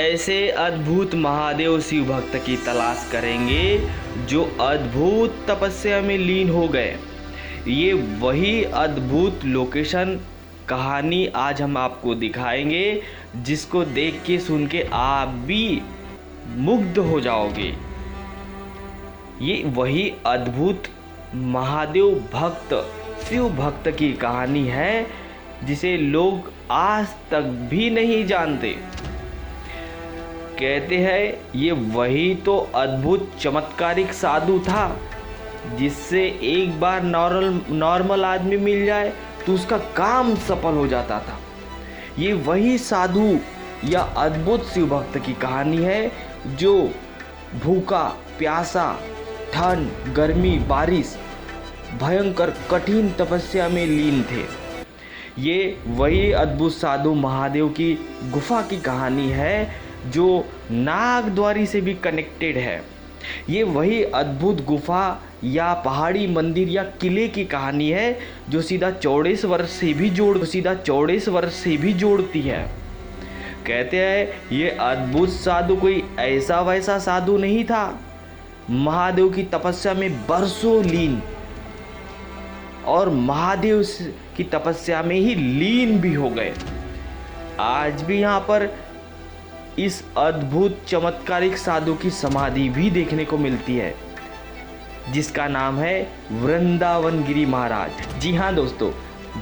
ऐसे अद्भुत महादेव शिव भक्त की तलाश करेंगे जो अद्भुत तपस्या में लीन हो गए। ये वही अद्भुत लोकेशन कहानी आज हम आपको दिखाएंगे, जिसको देख के सुन के आप भी मुग्ध हो जाओगे। ये वही अद्भुत महादेव भक्त शिव भक्त की कहानी है जिसे लोग आज तक भी नहीं जानते। कहते हैं ये वही तो अद्भुत चमत्कारिक साधु था जिससे एक बार नॉर्मल आदमी मिल जाए तो उसका काम सफल हो जाता था। ये वही साधु या अद्भुत शिव भक्त की कहानी है जो भूखा प्यासा ठंड गर्मी बारिश भयंकर कठिन तपस्या में लीन थे। ये वही अद्भुत साधु महादेव की गुफा की कहानी है जो नागद्वारी से भी कनेक्टेड है। ये वही अद्भुत गुफा या पहाड़ी मंदिर या किले की कहानी है जो सीधा चौड़ेश्वर से भी जोड़ती है। कहते हैं ये अद्भुत साधु कोई ऐसा वैसा साधु नहीं था, महादेव की तपस्या में बरसों लीन और महादेव की तपस्या में ही लीन भी हो गए। आज भी यहाँ पर इस अद्भुत चमत्कारिक साधु की समाधि भी देखने को मिलती है जिसका नाम है वृंदावन गिरी महाराज। जी हाँ दोस्तों,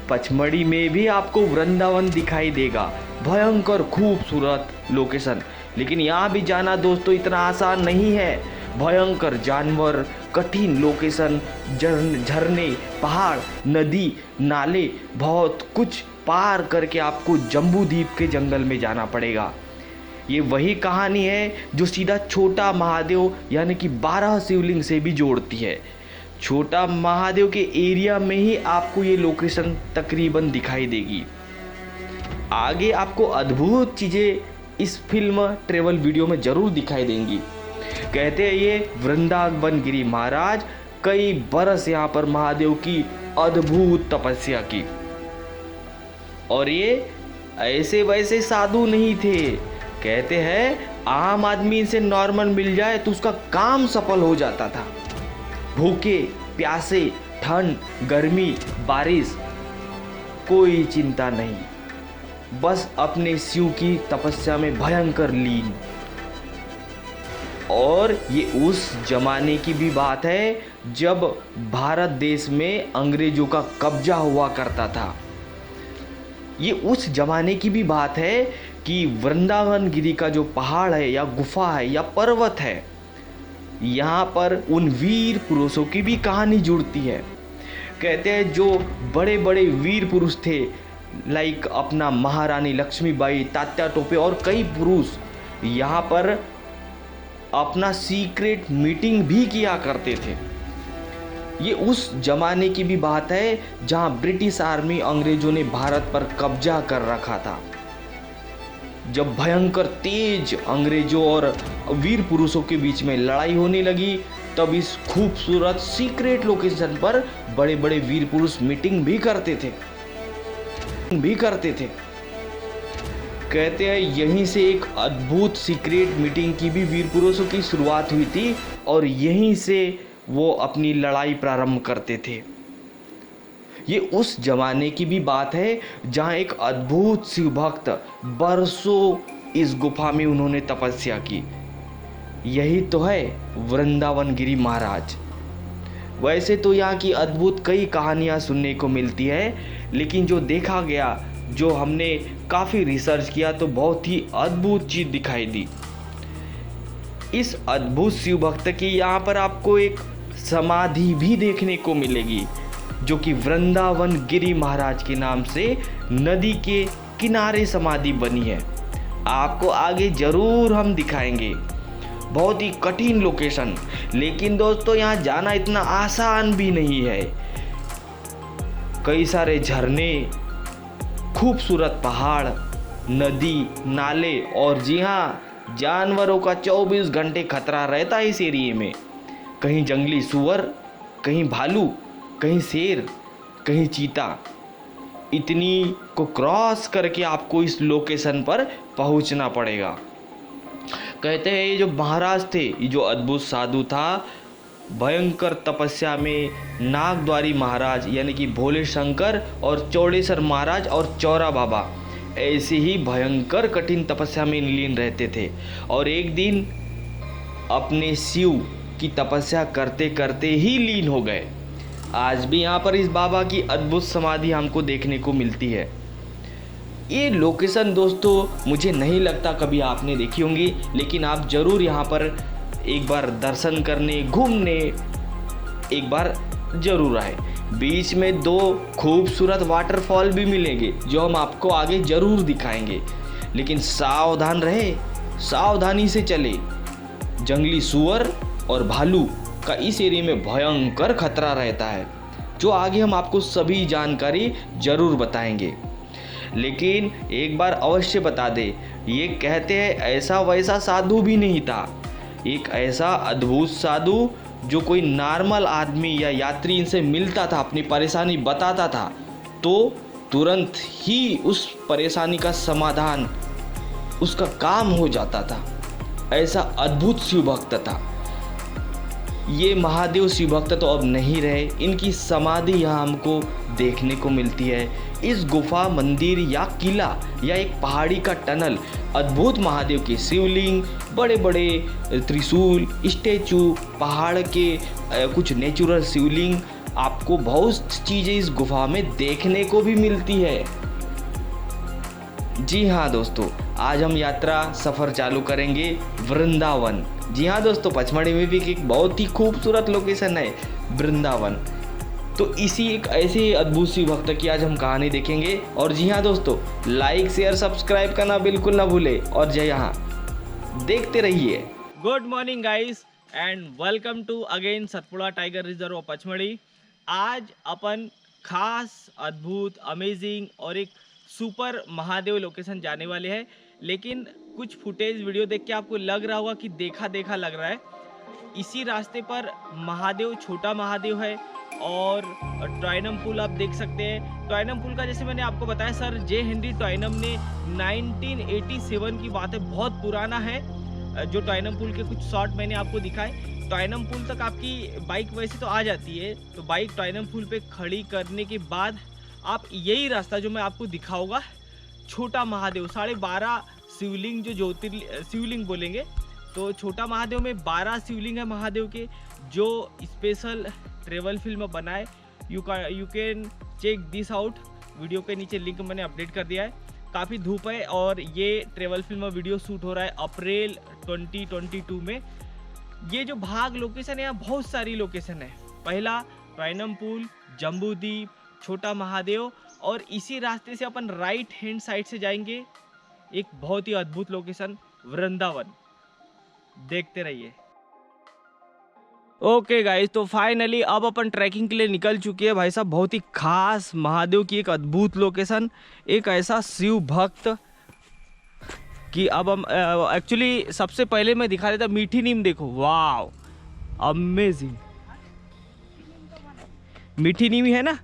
पचमढ़ी में भी आपको वृंदावन दिखाई देगा, भयंकर खूबसूरत लोकेशन। लेकिन यहाँ भी जाना दोस्तों इतना आसान नहीं है। भयंकर जानवर, कठिन लोकेशन, झरने, पहाड़, नदी, नाले, बहुत कुछ पार करके आपको जम्बू द्वीप के जंगल में जाना पड़ेगा। ये वही कहानी है जो सीधा छोटा महादेव यानी कि 12 शिवलिंग से भी जोड़ती है। छोटा महादेव के एरिया में ही आपको ये लोकेशन तकरीबन दिखाई देगी। आगे आपको अद्भुत चीज़ें इस फिल्म ट्रेवल वीडियो में ज़रूर दिखाई देंगी। कहते हैं ये वृंदावन गिरी महाराज कई बरस यहाँ पर महादेव की अद्भुत तपस्या की, और ये ऐसे वैसे साधु नहीं थे। कहते हैं आम आदमी से नॉर्मल मिल जाए तो उसका काम सफल हो जाता था। भूखे प्यासे ठंड गर्मी बारिश कोई चिंता नहीं, बस अपने शिव की तपस्या में भयंकर लीन। और ये उस जमाने की भी बात है जब भारत देश में अंग्रेजों का कब्जा हुआ करता था। ये उस जमाने की भी बात है कि वृंदावन गिरी का जो पहाड़ है या गुफा है या पर्वत है, यहाँ पर उन वीर पुरुषों की भी कहानी जुड़ती है। कहते हैं जो बड़े बड़े वीर पुरुष थे, लाइक अपना महारानी लक्ष्मीबाई, तात्या टोपे और कई पुरुष यहाँ पर अपना सीक्रेट मीटिंग भी किया करते थे। ये उस जमाने की भी बात है जहाँ ब्रिटिश आर्मी अंग्रेजों ने भारत पर कब्जा कर रखा था। जब भयंकर तेज अंग्रेजों और वीर पुरुषों के बीच में लड़ाई होने लगी, तब इस खूबसूरत सीक्रेट लोकेशन पर बड़े बड़े वीर पुरुष मीटिंग भी करते थे। कहते हैं यहीं से एक अद्भुत सीक्रेट मीटिंग की भी वीर पुरुषों की शुरुआत हुई थी और यहीं से वो अपनी लड़ाई प्रारंभ करते थे। ये उस जमाने की भी बात है जहाँ एक अद्भुत शिव भक्त बरसों इस गुफा में उन्होंने तपस्या की। यही तो है वृंदावन गिरी महाराज। वैसे तो यहाँ की अद्भुत कई कहानियाँ सुनने को मिलती है, लेकिन जो देखा गया, जो हमने काफ़ी रिसर्च किया तो बहुत ही अद्भुत चीज़ दिखाई दी। इस अद्भुत शिव भक्त की यहाँ पर आपको एक समाधि भी देखने को मिलेगी जो कि वृंदावन गिरी महाराज के नाम से नदी के किनारे समाधि बनी है। आपको आगे ज़रूर हम दिखाएंगे। बहुत ही कठिन लोकेशन, लेकिन दोस्तों यहाँ जाना इतना आसान भी नहीं है। कई सारे झरने, खूबसूरत पहाड़, नदी नाले और जी हाँ, जानवरों का 24 घंटे खतरा रहता है इस एरिए में। कहीं जंगली सुअर, कहीं भालू, कहीं शेर, कहीं चीता। इतनी को क्रॉस करके आपको इस लोकेशन पर पहुंचना पड़ेगा। कहते हैं ये जो महाराज थे, ये जो अद्भुत साधु था, भयंकर तपस्या में नागद्वारी महाराज यानी कि भोले शंकर और चौड़ेश्वर महाराज और चौरा बाबा ऐसी ही भयंकर कठिन तपस्या में लीन रहते थे। और एक दिन अपने शिव की तपस्या करते करते ही लीन हो गए। आज भी यहाँ पर इस बाबा की अद्भुत समाधि हमको देखने को मिलती है। ये लोकेशन दोस्तों मुझे नहीं लगता कभी आपने देखी होंगी, लेकिन आप ज़रूर यहाँ पर एक बार दर्शन करने, घूमने एक बार ज़रूर आए। बीच में 2 खूबसूरत वाटरफॉल भी मिलेंगे जो हम आपको आगे ज़रूर दिखाएंगे, लेकिन सावधान रहे, सावधानी से चले। जंगली सुअर और भालू का इस एरिया में भयंकर खतरा रहता है, जो आगे हम आपको सभी जानकारी ज़रूर बताएंगे। लेकिन एक बार अवश्य बता दे, ये कहते हैं ऐसा वैसा साधु भी नहीं था, एक ऐसा अद्भुत साधु जो कोई नॉर्मल आदमी या यात्री इनसे मिलता था, अपनी परेशानी बताता था तो तुरंत ही उस परेशानी का समाधान, उसका काम हो जाता था। ऐसा अद्भुत शिव भक्त था। ये महादेव शिव भक्त तो अब नहीं रहे, इनकी समाधि यहाँ हमको देखने को मिलती है। इस गुफा, मंदिर या किला या एक पहाड़ी का टनल अद्भुत महादेव के शिवलिंग, बड़े बड़े त्रिशूल, स्टैचू, पहाड़ के कुछ नेचुरल शिवलिंग, आपको बहुत चीज़ें इस गुफा में देखने को भी मिलती है। जी हाँ दोस्तों, आज हम यात्रा सफ़र चालू करेंगे वृंदावन। जी हाँ दोस्तों, पचमढ़ी में भी एक बहुत ही खूबसूरत लोकेशन है वृंदावन। तो इसी एक ऐसे अद्भुत शिव भक्त की आज हम कहानी देखेंगे। और जी हाँ दोस्तों, लाइक शेयर सब्सक्राइब करना बिल्कुल ना भूले और जय यहाँ देखते रहिए। Good morning guys and welcome to again Satpura tiger reserve Pachmarhi. आज अपन खास, अद्भुत, अमेजिंग और एक सुपर महादेव लोकेशन जाने वाले हैं। लेकिन कुछ फुटेज वीडियो देख के आपको लग रहा होगा कि देखा देखा लग रहा है। इसी रास्ते पर महादेव, छोटा महादेव है और टॉयनम पुल आप देख सकते हैं। टॉयनम पुल का जैसे मैंने आपको बताया, सर जे हेनरी टॉयनम ने 1987 की बात है, बहुत पुराना है। जो टॉयनम पुल के कुछ शॉट मैंने आपको दिखाए। टॉयनम पुल तक आपकी बाइक वैसे तो आ जाती है, तो बाइक टॉयनम पुल पे खड़ी करने के बाद आप यही रास्ता जो मैं आपको दिखाऊंगा, छोटा महादेव, 12.5 शिवलिंग, जो शिवलिंग बोलेंगे तो छोटा महादेव में 12 शिवलिंग है महादेव के, जो स्पेशल ट्रेवल फिल्म बनाए। You can check this out. Video के नीचे लिंक मैंने अपडेट कर दिया है। काफ़ी धूप है और ये ट्रेवल फिल्म वीडियो शूट हो रहा है अप्रैल 2022 में। ये जो भाग लोकेशन है, यहाँ बहुत सारी लोकेशन है। पहला टॉयनम पुल, जम्बूद्वीप, छोटा महादेव, और इसी रास्ते से अपन राइट हैंड साइड से जाएंगे एक बहुत ही अद्भुत लोकेशन वृंदावन। देखते रहिए। ओके गाइस, तो फाइनली अब अपन ट्रैकिंग के लिए निकल चुके हैं भाई साहब। बहुत ही खास महादेव की एक अद्भुत लोकेशन, एक ऐसा शिव भक्त कि अब हम एक्चुअली सबसे पहले मैं दिखा देता मीठी नीम। देखो, वाव, अमेजिंग मीठी नीम है ना।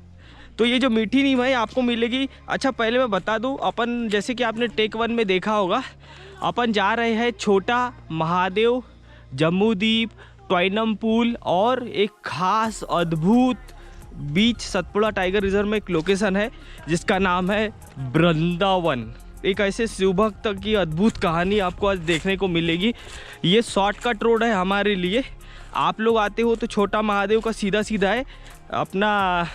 तो ये जो मीठी नीम है आपको मिलेगी। अच्छा, पहले मैं बता दूं, अपन जैसे कि आपने टेक 1 में देखा होगा, अपन जा रहे हैं छोटा महादेव, जम्बूद्वीप, टॉयनम पुल और एक खास अद्भुत बीच सतपुड़ा टाइगर रिजर्व में एक लोकेशन है जिसका नाम है वृंदावन। एक ऐसे शिव भक्त की अद्भुत कहानी आपको आज देखने को मिलेगी। ये शॉर्टकट रोड है हमारे लिए। आप लोग आते हो तो छोटा महादेव का सीधा सीधा है, अपना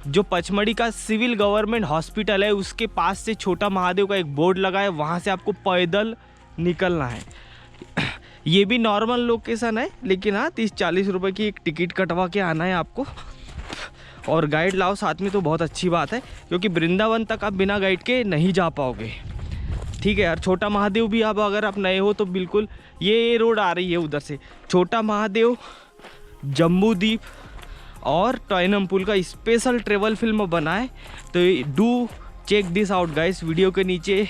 जो पचमढ़ी का सिविल गवर्नमेंट हॉस्पिटल है उसके पास से छोटा महादेव का एक बोर्ड लगा है, वहाँ से आपको पैदल निकलना है। ये भी नॉर्मल लोकेशन है, लेकिन हाँ 30-40 रुपए की एक टिकट कटवा के आना है आपको, और गाइड लाओ साथ में तो बहुत अच्छी बात है, क्योंकि वृंदावन तक आप बिना गाइड के नहीं जा पाओगे। ठीक है यार। छोटा महादेव भी आप अगर आप नए हो तो बिल्कुल ये रोड आ रही है उधर से, छोटा महादेव, जम्बूद्वीप और टॉयनम पुल का स्पेशल ट्रेवल फिल्म बना है। तो do check this out guys. Video के नीचे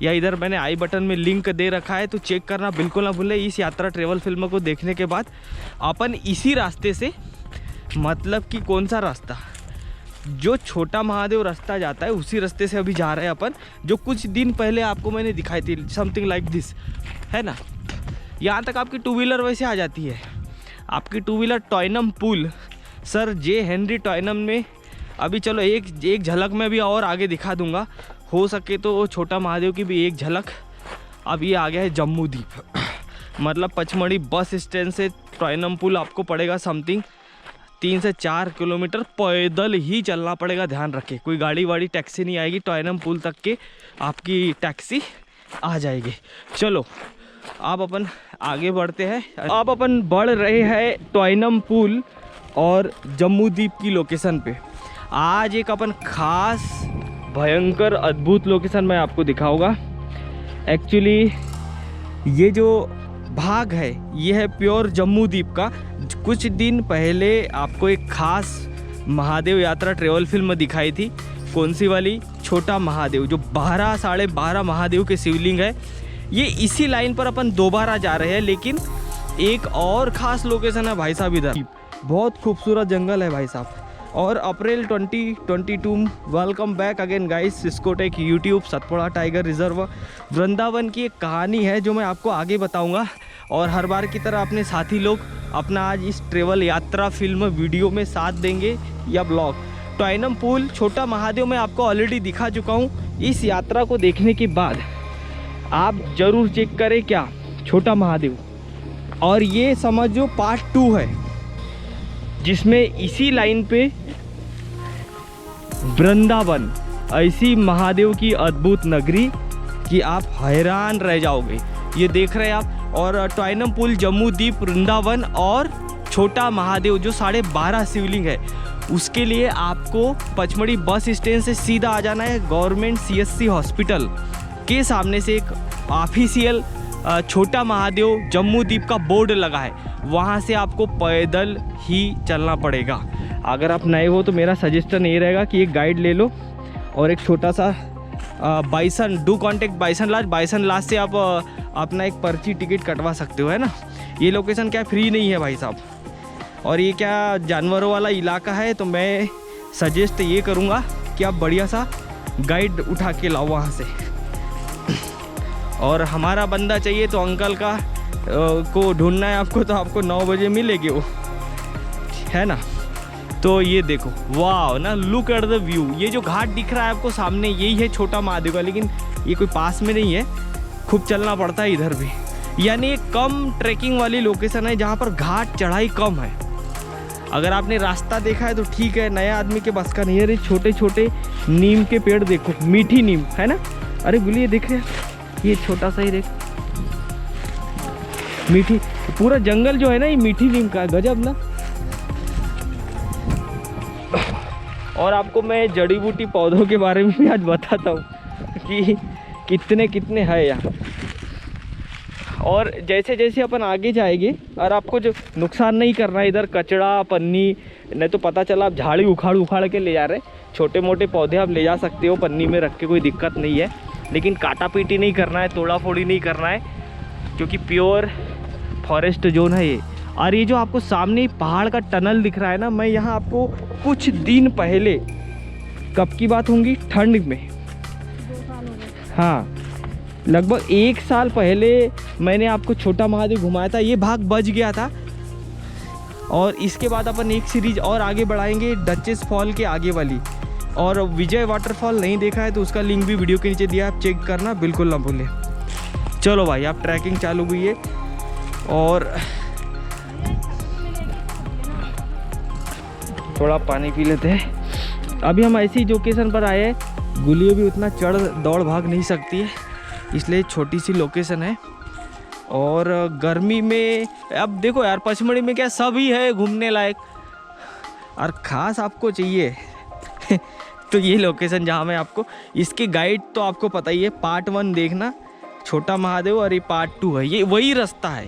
या इधर मैंने आई बटन में लिंक दे रखा है, तो चेक करना बिल्कुल ना भूलें। इस यात्रा ट्रेवल फिल्म को देखने के बाद अपन इसी रास्ते से, मतलब कि कौन सा रास्ता, जो छोटा महादेव रास्ता जाता है उसी रास्ते से अभी जा रहे हैं अपन, जो कुछ दिन पहले आपको मैंने दिखाई थी, समथिंग लाइक दिस, है ना। यहाँ तक आपकी टू व्हीलर वैसे आ जाती है। आपकी टू व्हीलर टॉयनम पूल सर जे हेनरी टॉयनम में। अभी चलो एक झलक में भी और आगे दिखा दूंगा, हो सके तो छोटा महादेव की भी एक झलक। अब ये आ गया है जम्मू द्वीप, मतलब पचमढ़ी बस स्टैंड से टॉयनम पुल आपको पड़ेगा समथिंग 3 से 4 किलोमीटर, पैदल ही चलना पड़ेगा। ध्यान रखें, कोई गाड़ी वाड़ी टैक्सी नहीं आएगी, टॉयनम पुल तक के आपकी टैक्सी आ जाएगी। चलो अब अपन आगे बढ़ते हैं। अब अपन बढ़ रहे हैं टॉयनम पुल और जम्मू द्वीप की लोकेशन पे। आज एक अपन खास भयंकर अद्भुत लोकेशन मैं आपको दिखाऊंगा। एक्चुअली ये जो भाग है ये है प्योर जम्मू द्वीप का। कुछ दिन पहले आपको एक खास महादेव यात्रा ट्रेवल फिल्म दिखाई थी, कौन सी वाली, छोटा महादेव, जो 12 साढ़े 12 महादेव के शिवलिंग है। ये इसी लाइन पर अपन दोबारा जा रहे हैं, लेकिन एक और ख़ास लोकेशन है भाई साहब इधर। बहुत खूबसूरत जंगल है भाई साहब। और April 2022 welcome back again guys, Ciscotech YouTube, Satpura tiger reserve Vrindavan की एक कहानी है जो मैं आपको आगे बताऊंगा। और हर बार की तरह अपने साथी लोग अपना आज इस ट्रेवल यात्रा फिल्म वीडियो में साथ देंगे या ब्लॉग। टॉयनम पुल छोटा महादेव मैं आपको ऑलरेडी दिखा चुका हूँ। इस यात्रा को देखने के बाद आप ज़रूर चेक करें क्या छोटा महादेव। और ये समझो पार्ट 2 है, जिसमें इसी लाइन पे वृंदावन, ऐसी महादेव की अद्भुत नगरी कि आप हैरान रह जाओगे। ये देख रहे हैं आप। और टॉयनम पुल, जम्मू द्वीप, वृंदावन और छोटा महादेव जो 12.5 शिवलिंग है, उसके लिए आपको पचमढ़ी बस स्टैंड से सीधा आ जाना है। गवर्नमेंट CSC हॉस्पिटल के सामने से एक ऑफिशियल छोटा महादेव जम्मू द्वीप का बोर्ड लगा है, वहाँ से आपको पैदल ही चलना पड़ेगा। अगर आप नए हो तो मेरा सजेशन ये रहेगा कि एक गाइड ले लो और एक छोटा सा bison, do contact bison last से आप अपना एक पर्ची टिकट कटवा सकते हो, है ना। ये लोकेशन क्या फ्री नहीं है भाई साहब, और ये क्या जानवरों वाला इलाका है, तो मैं सजेस्ट ये करूँगा कि आप बढ़िया सा गाइड उठा के लाओ वहाँ से। और हमारा बंदा चाहिए तो अंकल का को ढूंढना है आपको, तो आपको 9 बजे मिलेगी वो, है ना। तो ये देखो, वाह ना, लुक एट द व्यू। ये जो घाट दिख रहा है आपको सामने, यही है छोटा महादेव का, लेकिन ये कोई पास में नहीं है, खूब चलना पड़ता है इधर भी। यानी एक कम ट्रैकिंग वाली लोकेशन है जहाँ पर घाट चढ़ाई कम है। अगर आपने रास्ता देखा है तो ठीक है, नया आदमी के बस का नहीं है। छोटे छोटे नीम के पेड़ देखो, मीठी नीम है ना। अरे गुलिये देख रहे हैं, ये छोटा सा ही देख, मीठी, पूरा जंगल जो है ना ये मीठी नीम का, गजब ना। और आपको मैं जड़ी बूटी पौधों के बारे में भी आज बताता हूँ कि कितने कितने हैं यहाँ। और जैसे जैसे अपन आगे जाएंगे, और आपको जो नुकसान नहीं करना है इधर, कचड़ा पन्नी, नहीं तो पता चला आप झाड़ी उखाड़ के ले जा रहे। छोटे मोटे पौधे आप ले जा सकते हो पन्नी में रख के, कोई दिक्कत नहीं है, लेकिन काटा पीटी नहीं करना है, तोड़ा फोड़ी नहीं करना है, क्योंकि प्योर फॉरेस्ट जोन है ये। और ये जो आपको सामने पहाड़ का टनल दिख रहा है ना, मैं यहाँ आपको कुछ दिन पहले, कब की बात होंगी, ठंड में, हाँ लगभग 1 साल पहले मैंने आपको छोटा महादेव घुमाया था। ये भाग बच गया था। और इसके बाद अपन एक सीरीज और आगे बढ़ाएंगे, डचेस फॉल के आगे वाली। और विजय वाटरफॉल नहीं देखा है तो उसका लिंक भी वीडियो के नीचे दिया, आप चेक करना, बिल्कुल ना भूलें। चलो भाई, आप ट्रैकिंग चालू हुई है। और थोड़ा पानी पी लेते हैं। अभी हम ऐसी लोकेशन पर आए हैं, गुलियों भी उतना चढ़ दौड़ भाग नहीं सकती है, इसलिए छोटी सी लोकेशन है। और गर्मी में अब देखो यार, पचमढ़ी में क्या सभी है घूमने लायक, और ख़ास आपको चाहिए तो ये लोकेशन जहाँ मैं आपको, इसके गाइड तो आपको पता ही है, पार्ट 1 देखना छोटा महादेव, और ये पार्ट 2 है। ये वही रास्ता है,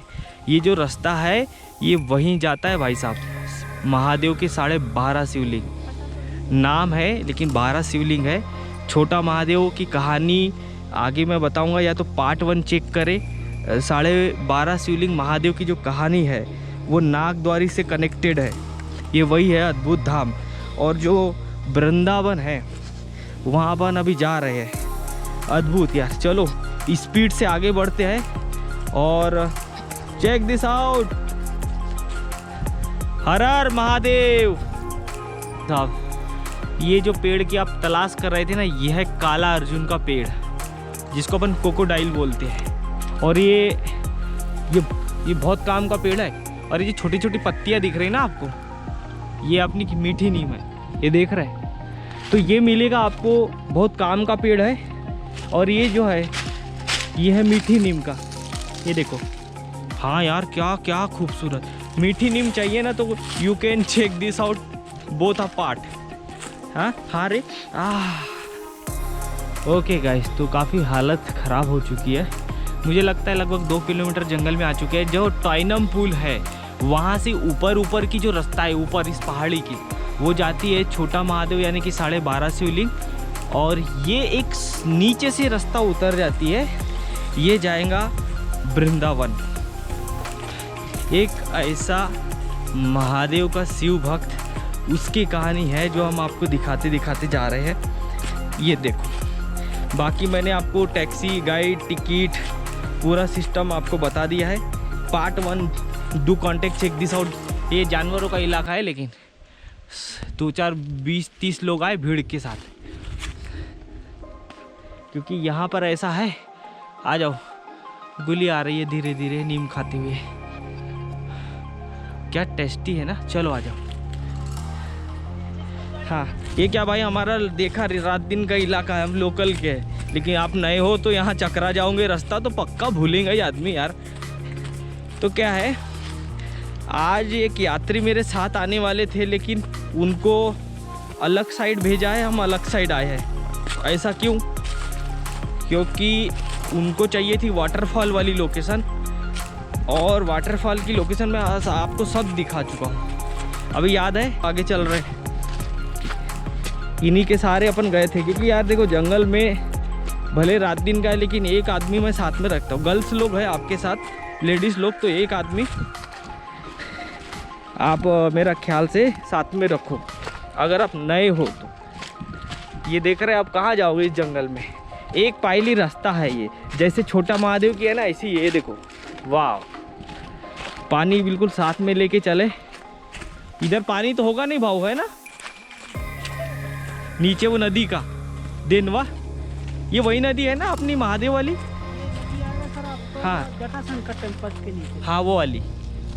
ये जो रास्ता है ये वहीं जाता है भाई साहब। महादेव के 12.5 शिवलिंग नाम है, लेकिन 12 शिवलिंग है। छोटा महादेव की कहानी आगे मैं बताऊंगा, या तो पार्ट 1 चेक करें। 12.5 शिवलिंग महादेव की जो कहानी है वो नागद्वारी से कनेक्टेड है, ये वही है अद्भुत धाम। और जो वृंदावन है वहाँ पर अभी जा रहे हैं, अद्भुत यार। चलो स्पीड से आगे बढ़ते हैं। और चेक दिस आउट। हर हर महादेव। साहब ये जो पेड़ की आप तलाश कर रहे थे ना, ये है काला अर्जुन का पेड़, जिसको अपन कोकोडाइल बोलते हैं। और ये बहुत काम का पेड़ है। और ये जो छोटी छोटी पत्तियां दिख रही है ना आपको, ये अपनी मीठी नीम है, ये देख रहे हैं। तो ये मिलेगा आपको, बहुत काम का पेड़ है। और ये जो है ये है मीठी नीम का, ये देखो। हाँ यार क्या क्या खूबसूरत मीठी नीम चाहिए ना, तो you can check this out both a part. हाँ रे ओके गाइस, तो काफ़ी हालत ख़राब हो चुकी है। मुझे लगता है लगभग 2 किलोमीटर जंगल में आ चुके हैं। जो टॉइनम पुल है वहाँ से ऊपर की जो रास्ता है ऊपर इस पहाड़ी की, वो जाती है छोटा महादेव यानी कि 12.5 शिवलिंग। और ये एक नीचे से रास्ता उतर जाती है, ये जाएगा वृंदावन। एक ऐसा महादेव का शिव भक्त, उसकी कहानी है जो हम आपको दिखाते दिखाते जा रहे हैं। ये देखो, बाकी मैंने आपको टैक्सी गाइड टिकट पूरा सिस्टम आपको बता दिया है। Part 1 do contact check this out. ये जानवरों का इलाका है, लेकिन 2 4 20 30 लोग आए भीड़ के साथ, क्योंकि यहाँ पर ऐसा है। आ जाओ, गुली आ रही है धीरे धीरे नीम खाते हुए, क्या टेस्टी है ना। चलो आ जाओ। हाँ ये क्या भाई, हमारा देखा रात दिन का इलाका है, हम लोकल के हैं, लेकिन आप नए हो तो यहाँ चकरा जाओगे, रास्ता तो पक्का भूलेंगे ही आदमी यार। तो क्या है, आज एक यात्री मेरे साथ आने वाले थे, लेकिन उनको अलग साइड भेजा है, हम अलग साइड आए हैं। ऐसा क्यों? क्योंकि उनको चाहिए थी वाटरफॉल वाली लोकेशन, और वाटरफॉल की लोकेशन मैं आपको सब दिखा चुका हूँ। अभी याद है, आगे चल रहे हैं, इन्हीं के सहारे अपन गए थे। क्योंकि यार देखो, जंगल में भले रात दिन का है, लेकिन एक आदमी मैं साथ में रखता हूँ। गर्ल्स लोग हैं आपके साथ, लेडीज़ लोग, तो एक आदमी आप मेरा ख्याल से साथ में रखो, अगर आप नए हो तो। ये देख रहे हैं आप, कहाँ जाओगे इस जंगल में? एक पायली रास्ता है ये, जैसे छोटा महादेव की है ना, ऐसी ये देखो। वाह, पानी बिल्कुल साथ में लेके चले। इधर पानी तो होगा नहीं भाव, है ना? नीचे वो नदी का देनवा, ये वही नदी है ना अपनी महादेव वाली? हाँ जटाशंकर टेम्पल के नीचे। हाँ वो वाली,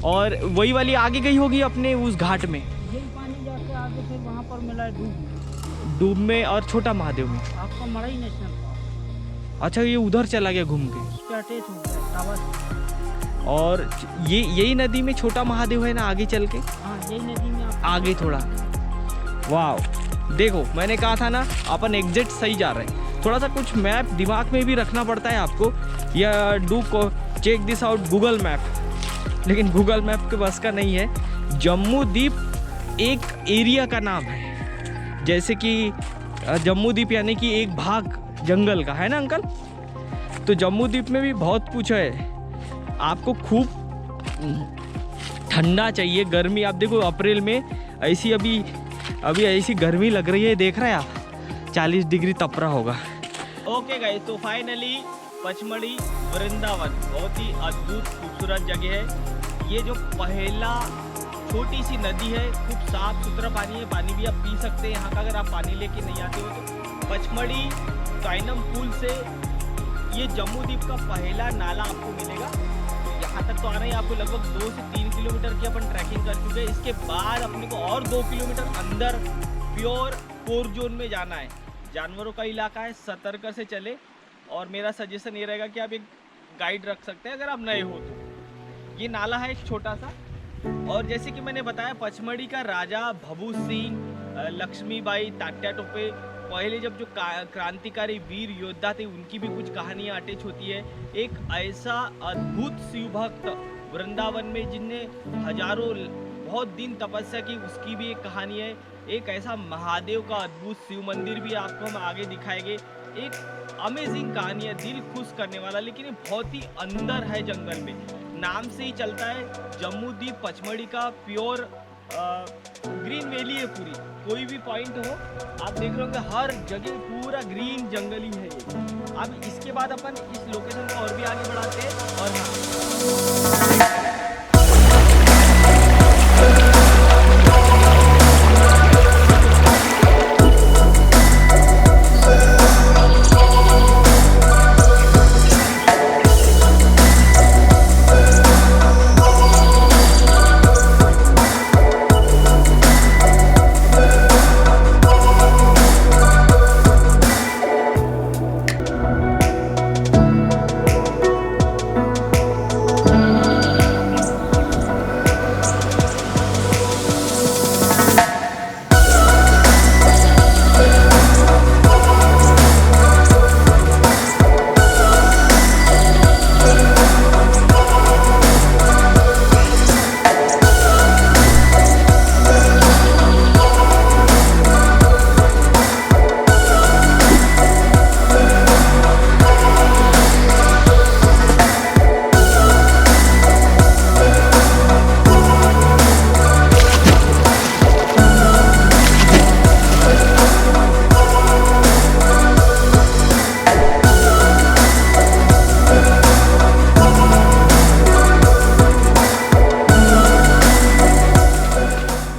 और वही वाली आगे गई होगी अपने उस घाट में। यही पानी जाके आगे फिर वहाँ पर मिला है डूब में और छोटा महादेव में। आपका मड़ई नेशनल पार्क। अच्छा, ये उधर चला गया घूम के, उस पे अटैच हो गया टावर। और ये यही नदी में छोटा महादेव है ना आगे चल के? हाँ यही नदी में आप आगे थोड़ा। वाह देखो, मैंने कहा था ना, अपन एग्जैक्ट सही जा रहे हैं। थोड़ा सा कुछ मैप दिमाग में भी रखना पड़ता है आपको, या डू को check this out Google map, लेकिन गूगल मैप के बस का नहीं है। जम्मू द्वीप एक एरिया का नाम है, जैसे कि जम्मू द्वीप यानी कि एक भाग जंगल का, है ना अंकल? तो जम्मू द्वीप में भी बहुत कुछ है। आपको खूब ठंडा चाहिए, गर्मी, आप देखो अप्रैल में ऐसी अभी ऐसी गर्मी लग रही है, देख रहे हैं आप, 40 डिग्री तप रहा होगा। ओके गाइस, तो फाइनली पचमढ़ी वृंदावन बहुत ही अद्भुत खूबसूरत जगह है। ये जो पहला छोटी सी नदी है, खूब साफ सुथरा पानी है, पानी भी आप पी सकते हैं यहाँ का, अगर आप पानी लेके नहीं आते हो तो। पचमढ़ी टॉइनम पुल से ये जम्मू द्वीप का पहला नाला आपको मिलेगा। यहाँ तक तो आना ही आपको लगभग 2 से 3 किलोमीटर की अपन ट्रैकिंग कर चुके हैं। इसके बाद अपने को और 2 किलोमीटर अंदर प्योर कोर जोन में जाना है। जानवरों का इलाका है, सतर्क से चले। और मेरा सजेशन ये रहेगा कि आप एक गाइड रख सकते हैं अगर आप नए हो तो। ये नाला है एक छोटा सा, और जैसे कि मैंने बताया, पचमढ़ी का राजा भभू सिंह, लक्ष्मीबाई, तात्या टोपे, पहले जब जो क्रांतिकारी वीर योद्धा थे, उनकी भी कुछ कहानियाँ अटैच होती है। एक ऐसा अद्भुत शिव भक्त वृंदावन में जिनने हजारों बहुत दिन तपस्या की, उसकी भी एक कहानी है। एक ऐसा महादेव का अद्भुत शिव मंदिर भी आपको हम आगे दिखाएंगे। एक अमेजिंग कहानी है, दिल खुश करने वाला, लेकिन ये बहुत ही अंदर है जंगल में। नाम से ही चलता है, जम्मू द्वीप पचमढ़ी का प्योर ग्रीन वैली है पूरी। कोई भी पॉइंट हो आप देख रहे होंगे हर जगह पूरा ग्रीन जंगल ही है ये। अब इसके बाद अपन इस लोकेशन को और भी आगे बढ़ाते हैं। और हाँ,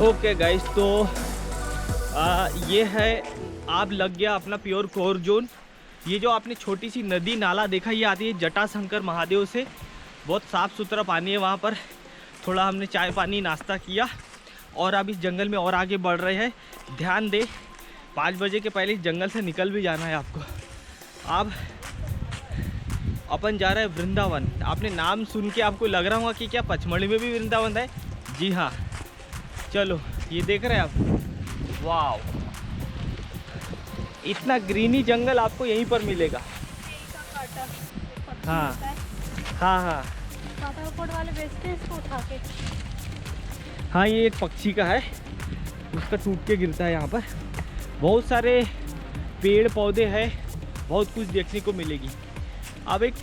ओके गाइस, तो ये है आप लग गया अपना प्योर कोर जोन। ये जो आपने छोटी सी नदी नाला देखा, ये आती है जटाशंकर महादेव से। बहुत साफ़ सुथरा पानी है वहाँ पर। थोड़ा हमने चाय पानी नाश्ता किया और अब इस जंगल में और आगे बढ़ रहे हैं। ध्यान दे 5 बजे के पहले इस जंगल से निकल भी जाना है आपको। अब अपन जा रहे हैं वृंदावन। आपने नाम सुन के आपको लग रहा होगा कि क्या पचमढ़ी में भी वृंदावन है? जी हाँ, चलो ये देख रहे हैं आप, वाह, इतना ग्रीनी जंगल आपको यहीं पर मिलेगा। हाँ हाँ हाँ वाले बेचते हैं इसको उठा के। हाँ, ये एक पक्षी का है, उसका टूट के गिरता है यहाँ पर। बहुत सारे पेड़ पौधे हैं, बहुत कुछ देखने को मिलेगी। अब एक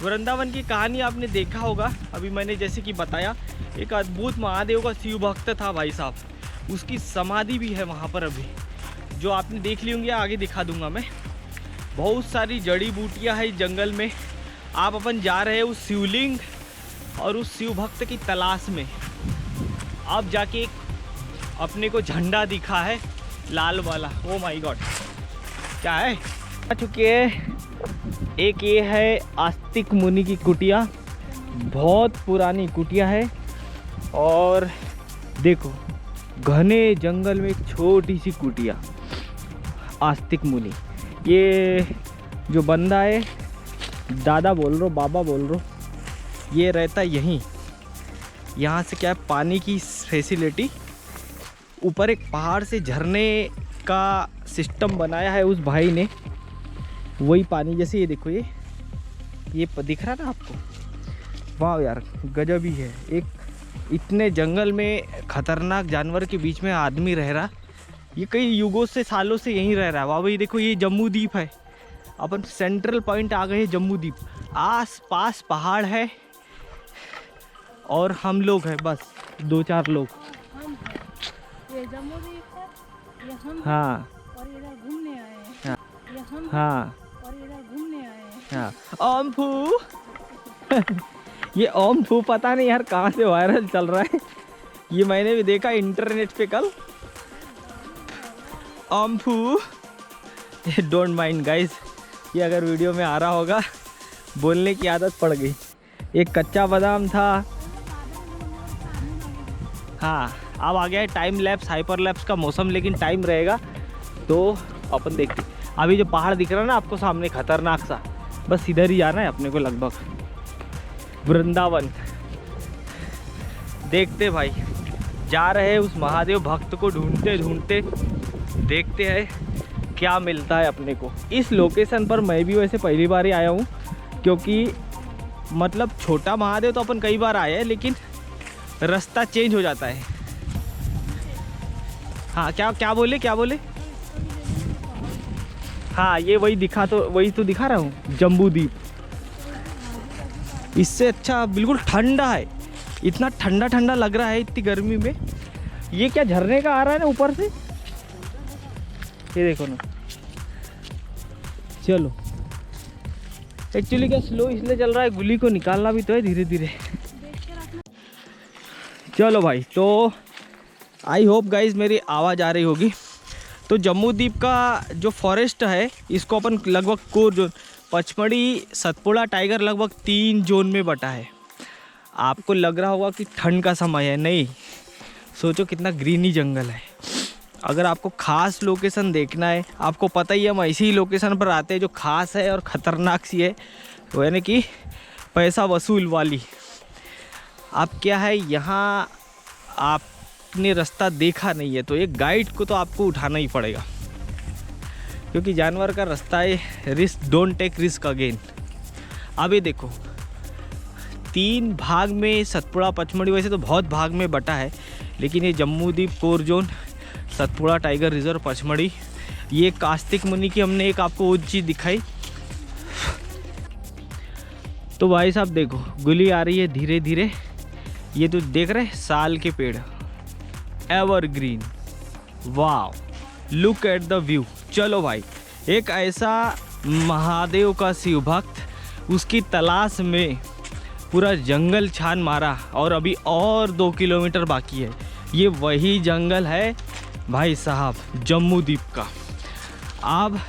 वृंदावन की कहानी आपने देखा होगा, अभी मैंने जैसे कि बताया, एक अद्भुत महादेव का शिव भक्त था भाई साहब। उसकी समाधि भी है वहाँ पर अभी, जो आपने देख ली होंगी, आगे दिखा दूंगा मैं। बहुत सारी जड़ी बूटियाँ हैं इस जंगल में। आप अपन जा रहे हैं उस शिवलिंग और उस शिव भक्त की तलाश में। अब जाके एक अपने को झंडा दिखा है लाल वाला, ओ माय गॉड, क्या है? आ चुके हैं। एक ये है आस्तिक मुनि की कुटिया, बहुत पुरानी कुटिया है। और देखो घने जंगल में एक छोटी सी कुटिया, आस्तिक मुनि। ये जो बंदा है, दादा बोल रहा, बाबा बोल रहा, ये रहता यहीं। यहाँ से क्या है, पानी की फैसिलिटी, ऊपर एक पहाड़ से झरने का सिस्टम बनाया है उस भाई ने। वही पानी जैसे ये देखो, ये दिख रहा ना आपको? वाह यार, गजब ही है। एक इतने जंगल में खतरनाक जानवर के बीच में आदमी रह रहा, ये कई युगों से, सालों से यहीं रह रहा है। वाह भाई, देखो ये जम्मू द्वीप है। अपन सेंट्रल पॉइंट आ गए जम्मू द्वीप। आस पास पहाड़ है और हम लोग हैं, बस 2-4 लोग। हम हैं, ये जम्मू द्वीप है, ये हम हाँ और इधर घूमने आए हैं। हाँ ये हम हाँ और इधर घूमने आए हैं। हाँ। ओम फू ये ओम फू पता नहीं यार कहाँ से वायरल चल रहा है। ये मैंने भी देखा इंटरनेट पे कल। ओम फू, डोंट माइंड गाइस, ये अगर वीडियो में आ रहा होगा, बोलने की आदत पड़ गई। एक कच्चा बादाम था। हाँ, अब आ गया है टाइम लैप्स, हाइपर लैप्स का मौसम, लेकिन टाइम रहेगा तो अपन देखते। अभी जो पहाड़ दिख रहा है ना आपको सामने, खतरनाक सा, बस इधर ही जाना है अपने को लगभग, वृंदावन। देखते भाई, जा रहे हैं उस महादेव भक्त को ढूंढते ढूंढते, देखते हैं क्या मिलता है अपने को। इस लोकेशन पर मैं भी वैसे पहली बार ही आया हूँ, क्योंकि मतलब छोटा महादेव तो अपन कई बार आए हैं, लेकिन रास्ता चेंज हो जाता है। हाँ, क्या बोले? हाँ, ये वही तो दिखा रहा हूँ, जम्बू द्वीप। इससे अच्छा बिल्कुल ठंडा है। इतना ठंडा ठंडा लग रहा है इतनी गर्मी में। ये क्या झरने का आ रहा है ना ऊपर से, ये देखो ना। चलो एक्चुअली क्या स्लो इसलिए चल रहा है, गुली को निकालना भी तो है धीरे धीरे। चलो भाई, तो आई होप गाइज मेरी आवाज़ आ रही होगी। तो जम्मू द्वीप का जो फॉरेस्ट है इसको अपन लगभग core zone, Pachmarhi, Satpura tiger लगभग 3 जोन में बटा है। आपको लग रहा होगा कि ठंड का समय है, नहीं, सोचो कितना ग्रीनी जंगल है। अगर आपको खास लोकेशन देखना है, आपको पता ही है हम ऐसी ही लोकेशन पर आते हैं जो खास है और ख़तरनाक सी है, वो यानी कि पैसा वसूल वाली। अब क्या है, यहाँ आपने रास्ता देखा नहीं है तो एक गाइड को तो आपको उठाना ही पड़ेगा, क्योंकि जानवर का रास्ता है, risk, don't take risk again. अब ये देखो 3 भाग में सतपुड़ा पचमढ़ी वैसे तो बहुत भाग में बटा है, लेकिन ये जम्मू द्वीप core zone, Satpura tiger reserve, Pachmarhi, ये कास्तिक मुनि की हमने एक आपको वो चीज़ दिखाई। तो भाई साहब देखो गुली आ रही है धीरे धीरे। ये तो देख रहे हैं साल के पेड़, evergreen, wow, look at the view. चलो भाई, एक ऐसा महादेव का शिव भक्त, उसकी तलाश में पूरा जंगल छान मारा और अभी और 2 किलोमीटर बाकी है। ये वही जंगल है भाई साहब जम्मू द्वीप का। अब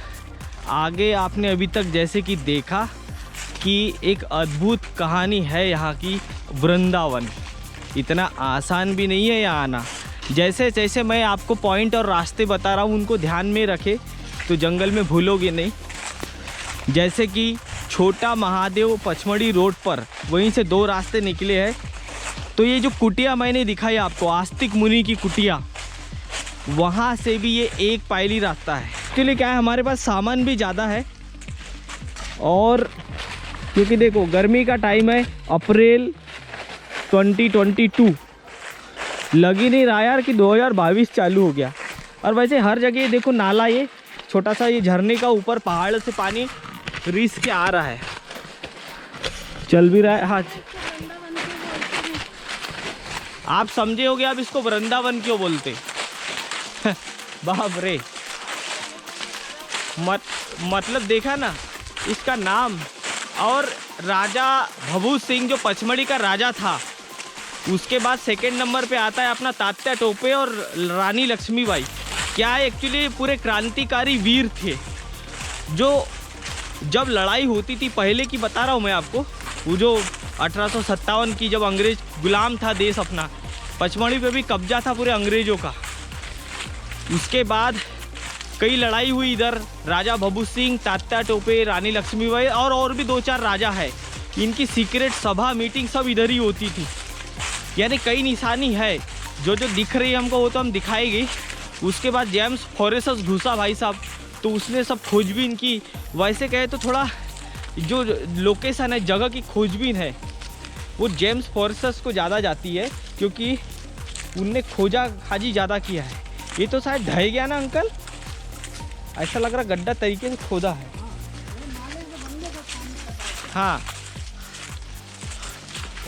आगे आपने अभी तक जैसे कि देखा कि एक अद्भुत कहानी है यहाँ की, वृंदावन। इतना आसान भी नहीं है यहाँ आना। जैसे जैसे मैं आपको पॉइंट और रास्ते बता रहा हूँ उनको ध्यान में रखे तो जंगल में भूलोगे नहीं। जैसे कि छोटा महादेव पचमढ़ी रोड पर वहीं से 2 रास्ते निकले हैं। तो ये जो कुटिया मैंने दिखाई आपको, आस्तिक मुनि की कुटिया, वहाँ से भी ये एक पायली रास्ता है। इसके लिए क्या है, हमारे पास सामान भी ज़्यादा है और क्योंकि देखो गर्मी का टाइम है, अप्रैल 2022, लग ही नहीं रहा यार कि 2022 चालू हो गया। और वैसे हर जगह ये देखो नाला, ये छोटा सा ये झरने का ऊपर पहाड़ से पानी रिस के आ रहा है, चल भी रहा है। हाँ, आप समझे होगे आप इसको वृंदावन क्यों बोलते। बाप रे, मतलब देखा ना इसका नाम। और राजा भभू सिंह जो पचमढ़ी का राजा था, उसके बाद 2nd नंबर पे आता है अपना तात्या टोपे और रानी लक्ष्मीबाई। क्या है, एक्चुअली पूरे क्रांतिकारी वीर थे जो जब लड़ाई होती थी पहले की बता रहा हूँ मैं आपको, वो जो 1857 की जब अंग्रेज गुलाम था देश अपना, पचमढ़ी पे भी कब्जा था पूरे अंग्रेज़ों का। उसके बाद कई लड़ाई हुई इधर, राजा भभू सिंह, तात्या टोपे, रानी लक्ष्मीबाई और भी 2-4 राजा है। इनकी सीक्रेट सभा मीटिंग सब इधर ही होती थी। यानी कई निशानी है, जो दिख रही है हमको वो तो हम दिखाएंगे। उसके बाद जेम्स फॉरेसस घुसा भाई साहब, तो उसने सब खोजबीन की। वैसे कहे तो थोड़ा जो लोकेशन है, जगह की खोजबीन है, वो जेम्स फॉरेसस को ज़्यादा जाती है, क्योंकि उनने खोजा खाजी ज़्यादा किया है। ये तो शायद ढह गया ना अंकल, ऐसा लग रहा गड्ढा तरीके से खोदा है। हाँ,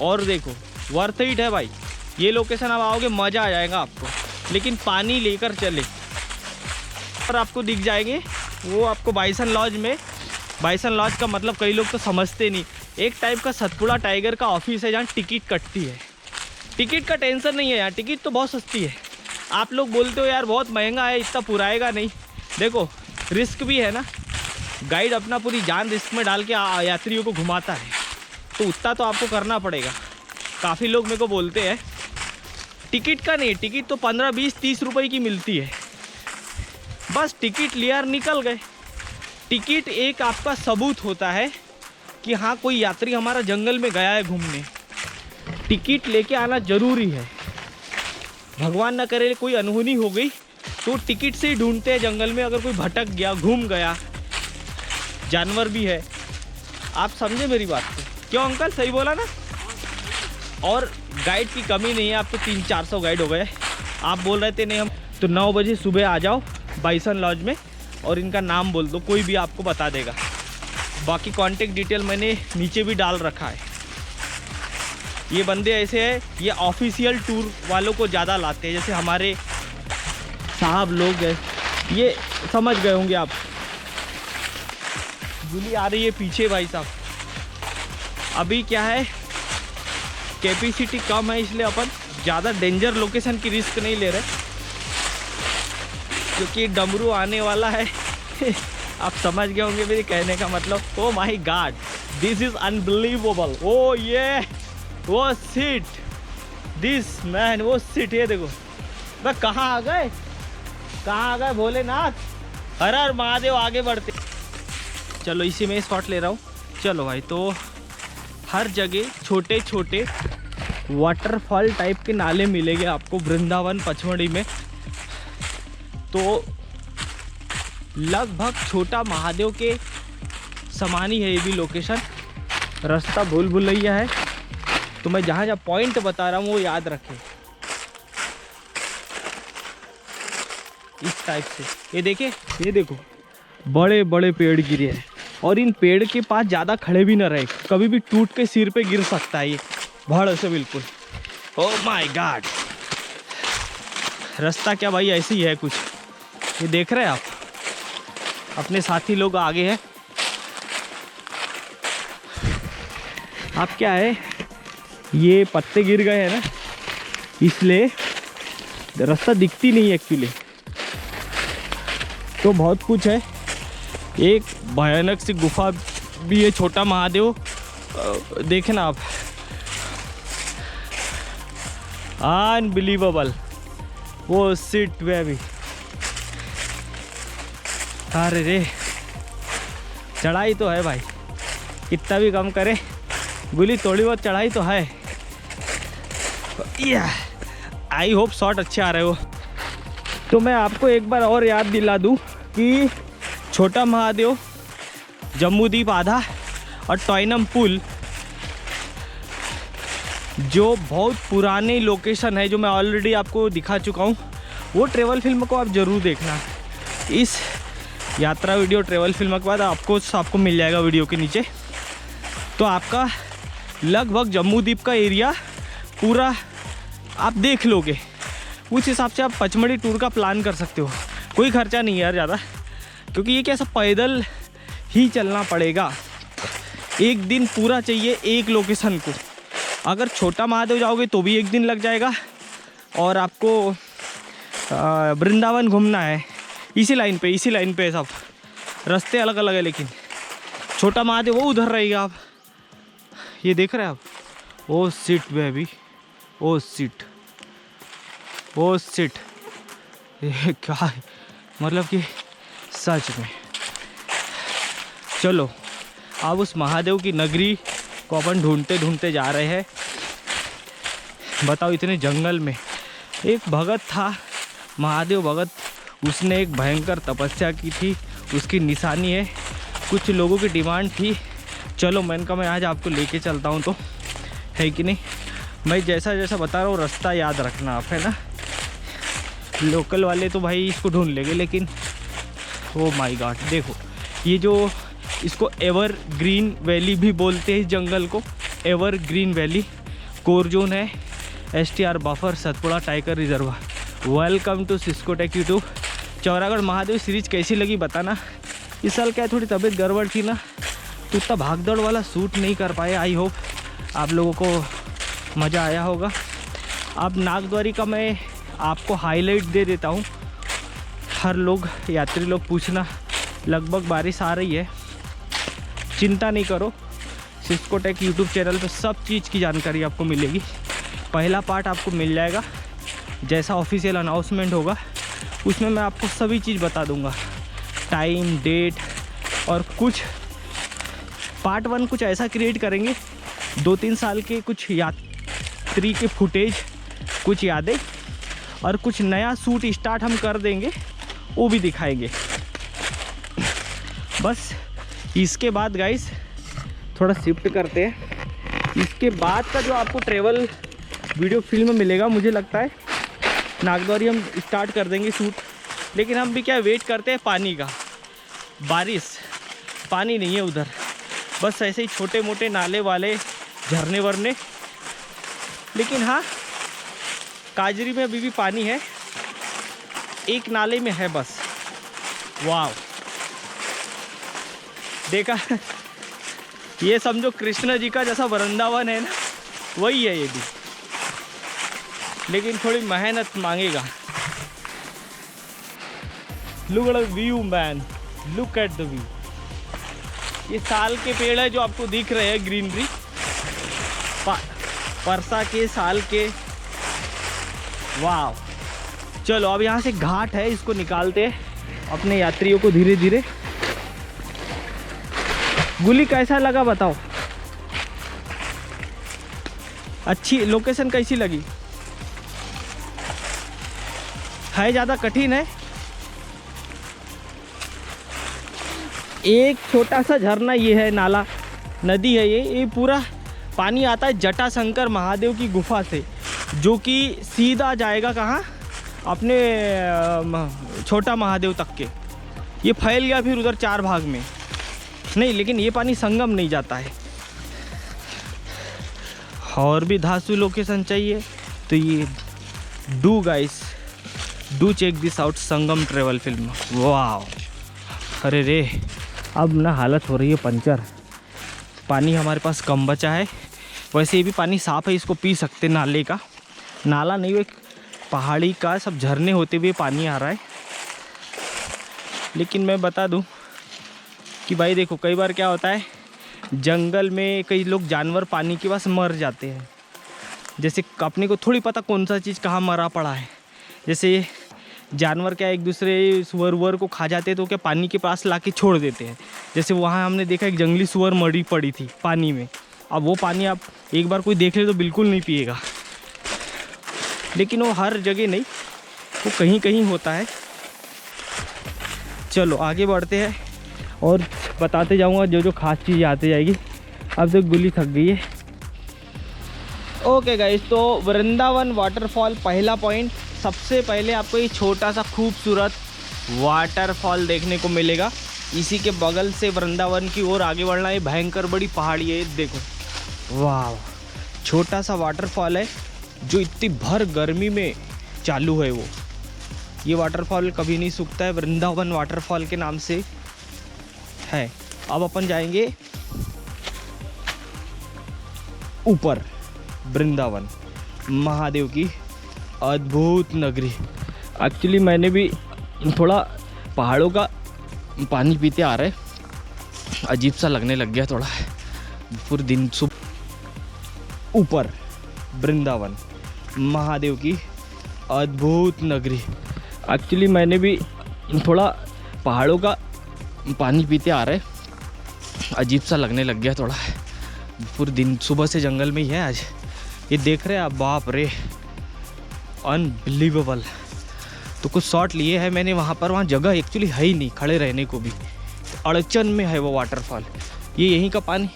और देखो वर्थ इट है भाई ये लोकेशन। अब आओगे मज़ा आ जाएगा आपको, लेकिन पानी लेकर चले। और आपको दिख जाएंगे वो आपको बाइसन लॉज में। बाइसन लॉज का मतलब कई लोग तो समझते नहीं, एक टाइप का सतपुड़ा टाइगर का ऑफिस है जहाँ टिकट कटती है। टिकट का टेंशन नहीं है यहाँ, टिकट तो बहुत सस्ती है। आप लोग बोलते हो यार बहुत महंगा है, इतना पुराएगा नहीं। देखो रिस्क भी है ना, गाइड अपना पूरी जान रिस्क में डाल के यात्रियों को घुमाता है, तो उतना तो आपको करना पड़ेगा। काफ़ी लोग मेरे को बोलते हैं टिकट का नहीं, टिकट तो 15, 20, 30 रुपए की मिलती है, बस टिकट लिया निकल गए। टिकट एक आपका सबूत होता है कि हाँ कोई यात्री हमारा जंगल में गया है घूमने। टिकट लेके आना ज़रूरी है। भगवान ना करे कोई अनहोनी हो गई तो टिकट से ही ढूंढते हैं जंगल में, अगर कोई भटक गया, घूम गया, जानवर भी है। आप समझे मेरी बात को? क्यों अंकल, सही बोला ना? और गाइड की कमी नहीं है, आप तो 300-400 गाइड हो गए। आप बोल रहे थे नहीं हम, तो 9 बजे सुबह आ जाओ बाइसन लॉज में और इनका नाम बोल दो, कोई भी आपको बता देगा। बाकी कांटेक्ट डिटेल मैंने नीचे भी डाल रखा है। ये बंदे ऐसे हैं, ये ऑफिशियल टूर वालों को ज़्यादा लाते हैं, जैसे हमारे साहब लोग हैं, ये समझ गए होंगे आप। गुली आ रही है पीछे भाई साहब। अभी क्या है, कैपेसिटी कम है, इसलिए अपन ज़्यादा डेंजर लोकेशन की रिस्क नहीं ले रहे, क्योंकि डमरू आने वाला है। आप समझ गए होंगे मेरे कहने का मतलब। Oh my god, this is unbelievable. ओ ये वो सीट, दिस मैन, वो सीट, ये देखो। मैं कहाँ आ गए, कहाँ आ गए भोलेनाथ। हर हर महादेव, आगे बढ़ते। चलो इसी में शॉट ले रहा हूँ। चलो भाई, तो हर जगह छोटे छोटे वाटरफॉल टाइप के नाले मिलेंगे आपको वृंदावन पचमढ़ी में। तो लगभग छोटा महादेव के समान ही है ये भी लोकेशन। रास्ता भूल भुलैया है, तो मैं जहाँ जहाँ पॉइंट बता रहा हूँ वो याद रखें। इस टाइप से ये देखे, ये देखो बड़े बड़े पेड़ गिरे हैं, और इन पेड़ के पास ज़्यादा खड़े भी ना रहे, कभी भी टूट के सिर पे गिर सकता है ये भाड़ से बिल्कुल। ओह माय गॉड, रास्ता क्या भाई ऐसे ही है कुछ। ये देख रहे हैं आप, अपने साथी लोग आगे हैं। आप क्या है, ये पत्ते गिर गए हैं ना, इसलिए रास्ता दिखती नहीं एक्चुअली। तो बहुत कुछ है, एक भयानक सी गुफा भी है, छोटा महादेव देखे ना आप, अनबिलीवेबल। वो सीट पे अभी, अरे रे, चढ़ाई तो है भाई, कितना भी कम करे गुली, थोड़ी बहुत चढ़ाई तो है। आई होप शॉट अच्छे आ रहे हो। तो मैं आपको एक बार और याद दिला दूं कि छोटा महादेव, जम्बूद्वीप आधा और टॉयनम पुल, जो बहुत पुराने लोकेशन है, जो मैं ऑलरेडी आपको दिखा चुका हूँ, वो ट्रेवल फिल्म को आप ज़रूर देखना। इस यात्रा वीडियो ट्रेवल फिल्म के बाद आपको मिल जाएगा वीडियो के नीचे। तो आपका लगभग जम्बूद्वीप का एरिया पूरा आप देख लोगे। उस हिसाब से आप पचमढ़ी टूर का प्लान कर सकते हो। कोई खर्चा नहीं है यार ज़्यादा, क्योंकि ये कैसा पैदल ही चलना पड़ेगा। एक दिन पूरा चाहिए एक लोकेशन को। अगर छोटा महादेव जाओगे तो भी एक दिन लग जाएगा, और आपको वृंदावन घूमना है इसी लाइन पे सब रास्ते अलग अलग है, लेकिन छोटा महादेव वो उधर रहेगा। आप ये देख रहे हैं आप, ओ सीट बेबी, ओ सीट, ओ सीट। ये क्या है, मतलब कि सच में। चलो अब उस महादेव की नगरी को अपन ढूंढते ढूंढते जा रहे हैं। बताओ, इतने जंगल में एक भगत था, महादेव भगत, उसने एक भयंकर तपस्या की थी, उसकी निशानी है। कुछ लोगों की डिमांड थी, चलो मैंने कहा मैं आज आपको लेके चलता हूँ, तो है कि नहीं। मैं जैसा जैसा बता रहा हूँ रास्ता याद रखना आप, है ना। लोकल वाले तो भाई इसको ढूंढ लेंगे, लेकिन ओ माय गॉड, देखो ये जो इसको एवर ग्रीन वैली भी बोलते हैं, इस जंगल को evergreen valley. Core zone है, STR buffer, Satpura tiger reserve. Welcome to Cisco tech YouTube. Chauragarh Mahadev series कैसी लगी बताना। इस साल क्या थोड़ी तबीयत गड़बड़ थी ना, तो उतना भागदौड़ वाला सूट नहीं कर पाए। आई होप आप लोगों को मज़ा आया होगा। अब नागद्वारी का मैं आपको हाईलाइट दे देता हूँ। हर लोग, यात्री लोग पूछना, लगभग बारिश आ रही है, चिंता नहीं करो। सिस्को टेक यूट्यूब चैनल पर सब चीज़ की जानकारी आपको मिलेगी। पहला पार्ट आपको मिल जाएगा, जैसा ऑफिशियल अनाउंसमेंट होगा उसमें मैं आपको सभी चीज़ बता दूंगा, टाइम, डेट, और कुछ पार्ट 1 कुछ ऐसा क्रिएट करेंगे, 2-3 साल के कुछ यात्री के फुटेज, कुछ यादें, और कुछ नया शूट स्टार्ट हम कर देंगे, वो भी दिखाएंगे। बस इसके बाद गाइस थोड़ा शिफ्ट करते हैं। इसके बाद का जो आपको ट्रेवल वीडियो फिल्म मिलेगा, मुझे लगता है नागद्वारी हम स्टार्ट कर देंगे शूट। लेकिन हम भी क्या वेट करते हैं पानी का। बारिश, पानी नहीं है उधर, बस ऐसे ही छोटे मोटे नाले वाले, झरने वरने, लेकिन हाँ, काजरी में अभी भी पानी है, एक नाले में है बस। वाह, देखा, ये समझो कृष्ण जी का जैसा वृंदावन है ना, वही है ये भी, लेकिन थोड़ी मेहनत मांगेगा। Look at the view man, look at the view. ये साल के पेड़ है जो आपको दिख रहे हैं, ग्रीनरी, परसा के, साल के। वाह, चलो अब यहाँ से घाट है, इसको निकालते हैं अपने यात्रियों को धीरे धीरे। गुली कैसा लगा बताओ, अच्छी लोकेशन कैसी लगी? है ज़्यादा कठिन है? एक छोटा सा झरना ये है, नाला नदी है ये पूरा पानी आता है जटाशंकर महादेव की गुफा से, जो कि सीधा जाएगा कहाँ, अपने छोटा महादेव तक के। ये फैल गया फिर उधर 4 भाग में नहीं, लेकिन ये पानी संगम नहीं जाता है। और भी धांसू लोकेशन चाहिए तो ये do guys, do check this out, Sangam travel film. वाह, अरे रे, अब ना हालत हो रही है पंचर। पानी हमारे पास कम बचा है, वैसे ये भी पानी साफ़ है, इसको पी सकते। नाले का, नाला नहीं, वो एक पहाड़ी का सब झरने होते हुए पानी आ रहा है। लेकिन मैं बता दूं कि भाई देखो, कई बार क्या होता है, जंगल में कई लोग जानवर पानी के पास मर जाते हैं। जैसे अपने को थोड़ी पता कौन सा चीज़ कहाँ मरा पड़ा है। जैसे जानवर क्या एक दूसरे सुअर को खा जाते हैं, तो क्या पानी के पास ला के छोड़ देते हैं। जैसे वहाँ हमने देखा एक जंगली सुअर मरी पड़ी थी पानी में। अब वो पानी आप एक बार कोई देख ले तो बिल्कुल नहीं पिएगा, लेकिन वो हर जगह नहीं, वो कहीं कहीं होता है। चलो आगे बढ़ते हैं और बताते जाऊंगा जो जो खास चीज़ आती जाएगी। अब तो गुली थक गई है। ओके गाइस, तो वृंदावन वाटरफॉल पहला पॉइंट। सबसे पहले आपको ये छोटा सा खूबसूरत वाटरफॉल देखने को मिलेगा। इसी के बगल से वृंदावन की ओर आगे बढ़ना है। भयंकर बड़ी पहाड़ी है, देखो, वाह, छोटा सा वाटरफॉल है जो इतनी भर गर्मी में चालू है। वो ये वाटरफॉल कभी नहीं सूखता है, वृंदावन वाटरफॉल के नाम से है। अब अपन जाएंगे ऊपर, वृंदावन महादेव की अद्भुत नगरी। एक्चुअली मैंने भी थोड़ा पहाड़ों का पानी पीते आ रहे, अजीब सा लगने लग गया थोड़ा, पूरे दिन। सुबह ऊपर, वृंदावन महादेव की अद्भुत नगरी। एक्चुअली मैंने भी थोड़ा पहाड़ों का पानी पीते आ रहे, अजीब सा लगने लग गया थोड़ा, पूरे दिन। सुबह से जंगल में ही है आज। ये देख रहे हैं आप, बाप रे, अनबिलीवेबल। तो कुछ शॉट लिए हैं मैंने वहाँ पर, वहाँ जगह एक्चुअली है ही नहीं खड़े रहने को भी, अड़चन में है वो वाटरफॉल। ये यहीं का पानी,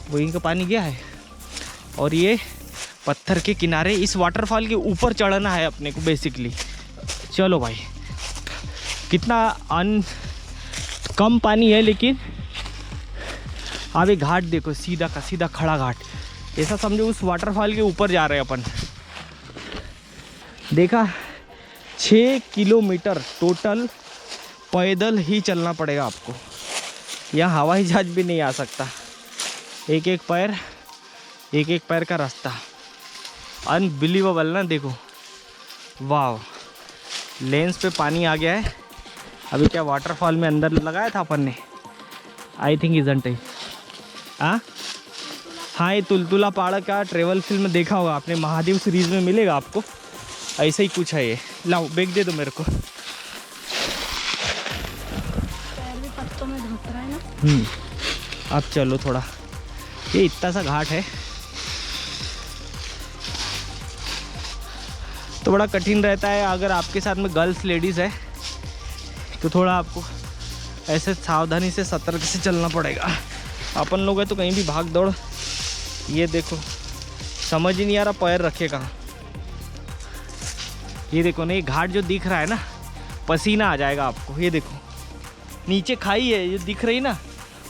वो यहीं का पानी गया है, और ये पत्थर के किनारे इस वाटरफॉल के ऊपर चढ़ना है अपने को बेसिकली। चलो भाई, कितना कम पानी है, लेकिन अब ये घाट देखो, सीधा का सीधा खड़ा घाट। ऐसा समझो उस वाटरफॉल के ऊपर जा रहे हैं अपन। देखा, 6 किलोमीटर टोटल पैदल ही चलना पड़ेगा आपको। यहाँ हवाई जहाज भी नहीं आ सकता। एक एक पैर का रास्ता। अनबिलीवेबल ना, देखो, वाह। लेंस पे पानी आ गया है। अभी क्या वाटरफॉल में अंदर लगाया था अपन ने, आई थिंक इजंट है। हाँ, ये तुलतुला पहाड़ का ट्रेवल फिल्म देखा होगा आपने, महादेव सीरीज़ में मिलेगा आपको। ऐसा ही कुछ है ये। लाओ बैग दे दो मेरे को। पैर भी पत्तों में धुस रहा है ना। अब चलो थोड़ा, ये इतना सा घाट है तो बड़ा कठिन रहता है। अगर आपके साथ में गर्ल्स लेडीज़ है तो थोड़ा आपको ऐसे सावधानी से सतर्क से चलना पड़ेगा। अपन लोग हैं तो कहीं भी भाग दौड़। ये देखो, समझ ही नहीं आ रहा पैर रखे कहाँ। ये देखो ना, ये घाट जो दिख रहा है ना, पसीना आ जाएगा आपको। ये देखो नीचे खाई है, ये दिख रही ना,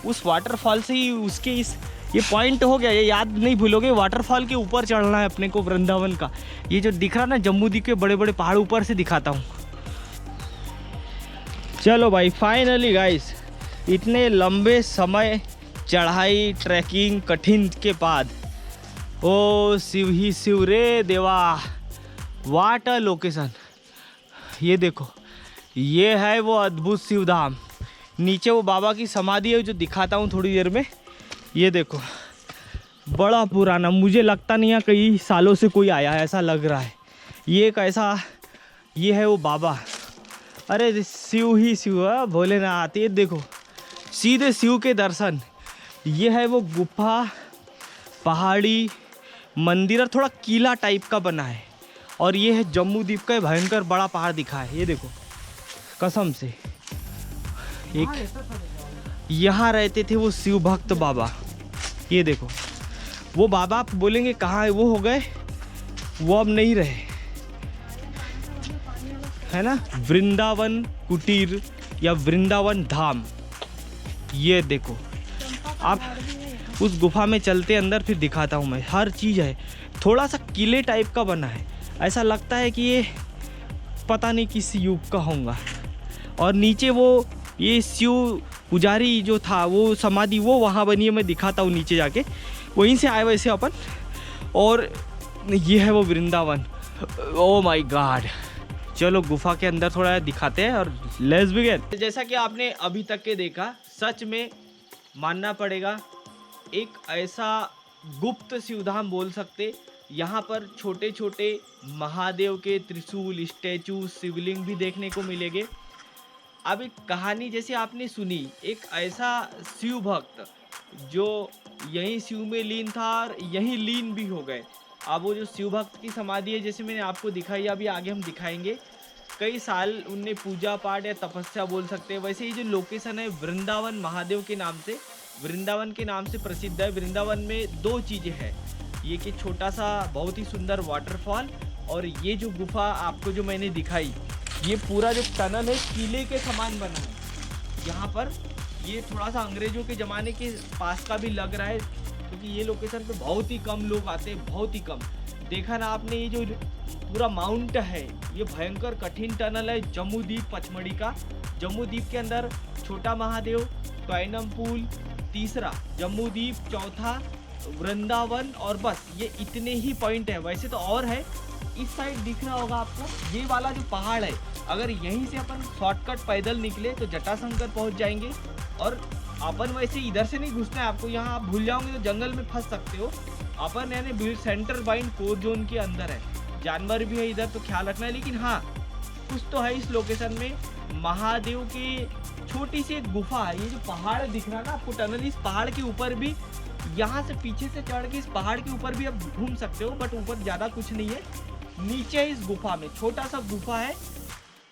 उस वाटरफॉल से ही उसके ये पॉइंट हो गया, ये याद नहीं भूलोगे, वाटरफॉल के ऊपर चढ़ना है अपने को वृंदावन का। ये जो दिख रहा ना जम्मू द्वीप के बड़े बड़े पहाड़, ऊपर से दिखाता हूँ। चलो भाई फाइनली गाइस, इतने लंबे समय चढ़ाई ट्रैकिंग कठिन के बाद, ओ शिव ही शिव रे देवा, वाट अ लोकेशन। ये देखो, ये है वो अद्भुत शिवधाम। नीचे वो बाबा की समाधि है जो दिखाता हूँ थोड़ी देर में। ये देखो, बड़ा पुराना, मुझे लगता नहीं है कई सालों से कोई आया है, ऐसा लग रहा है। ये एक ऐसा, ये है वो बाबा, अरे शिव ही शिव है, भोलेनाथ। ये देखो सीधे शिव के दर्शन। ये है वो गुफा, पहाड़ी मंदिर और थोड़ा किला टाइप का बना है। और ये है जम्मू द्वीप का भयंकर बड़ा पहाड़ दिखा है। ये देखो कसम से, एक यहाँ रहते थे वो शिव भक्त बाबा। ये देखो वो बाबा, आप बोलेंगे कहाँ है, वो हो गए, वो अब नहीं रहे, है ना। वृंदावन कुटीर या वृंदावन धाम। ये देखो, आप उस गुफा में चलते अंदर, फिर दिखाता हूँ मैं। हर चीज़ है, थोड़ा सा किले टाइप का बना है, ऐसा लगता है कि ये पता नहीं किस युग का होगा। और नीचे वो ये शिव पुजारी जो था, वो समाधि वो वहाँ बनी है, मैं दिखाता हूँ नीचे जाके, वहीं से आए वैसे अपन। और ये है वो वृंदावन। ओ माय गॉड, चलो गुफा के अंदर थोड़ा दिखाते हैं और लेट्स बिगिन। जैसा कि आपने अभी तक के देखा, सच में मानना पड़ेगा, एक ऐसा गुप्त शिवधाम बोल सकते। यहाँ पर छोटे छोटे महादेव के त्रिशूल, स्टैचू, शिवलिंग भी देखने को मिलेंगे। अब एक कहानी जैसे आपने सुनी, एक ऐसा शिव भक्त जो यहीं शिव में लीन था और यहीं लीन भी हो गए। अब वो जो शिव भक्त की समाधि है, जैसे मैंने आपको दिखाई, अभी आगे हम दिखाएंगे, कई साल उनने पूजा पाठ या तपस्या बोल सकते हैं। वैसे ये जो लोकेशन है वृंदावन महादेव के नाम से, वृंदावन के नाम से प्रसिद्ध है। वृंदावन में दो चीज़ें हैं, ये कि छोटा सा बहुत ही सुंदर वाटरफॉल, और ये जो गुफा आपको जो मैंने दिखाई, ये पूरा जो टनल है किले के समान बना है। यहाँ पर ये थोड़ा सा अंग्रेजों के ज़माने के पास का भी लग रहा है, क्योंकि ये लोकेशन पे बहुत ही कम लोग आते हैं, बहुत ही कम। देखा ना आपने, ये जो पूरा माउंट है, ये भयंकर कठिन टनल है जम्मू द्वीप पचमढ़ी का। जम्मू द्वीप के अंदर छोटा महादेव, पैनम पुल तीसरा, जम्मू द्वीप चौथा, वृंदावन, और बस ये इतने ही पॉइंट है। वैसे तो और है, इस साइड दिख रहा होगा आपको, ये वाला जो पहाड़ है, अगर यहीं से अपन शॉर्टकट पैदल निकले तो जटाशंकर पहुंच जाएंगे। और अपन वैसे इधर से नहीं घुसना है आपको, यहाँ आप भूल जाओगे तो जंगल में फंस सकते हो। अपन यानी सेंटर बाइंड कोर जोन के अंदर है, जानवर भी है इधर, तो ख्याल रखना है। लेकिन हाँ, कुछ तो है इस लोकेशन में। महादेव की छोटी सी एक गुफा है, ये जो पहाड़ दिख रहा है ना आपको टनल, इस पहाड़ के ऊपर भी, यहाँ से पीछे से चढ़ के इस पहाड़ के ऊपर भी आप घूम सकते हो, बट ऊपर ज़्यादा कुछ नहीं है। नीचे इस गुफा में छोटा सा गुफा है,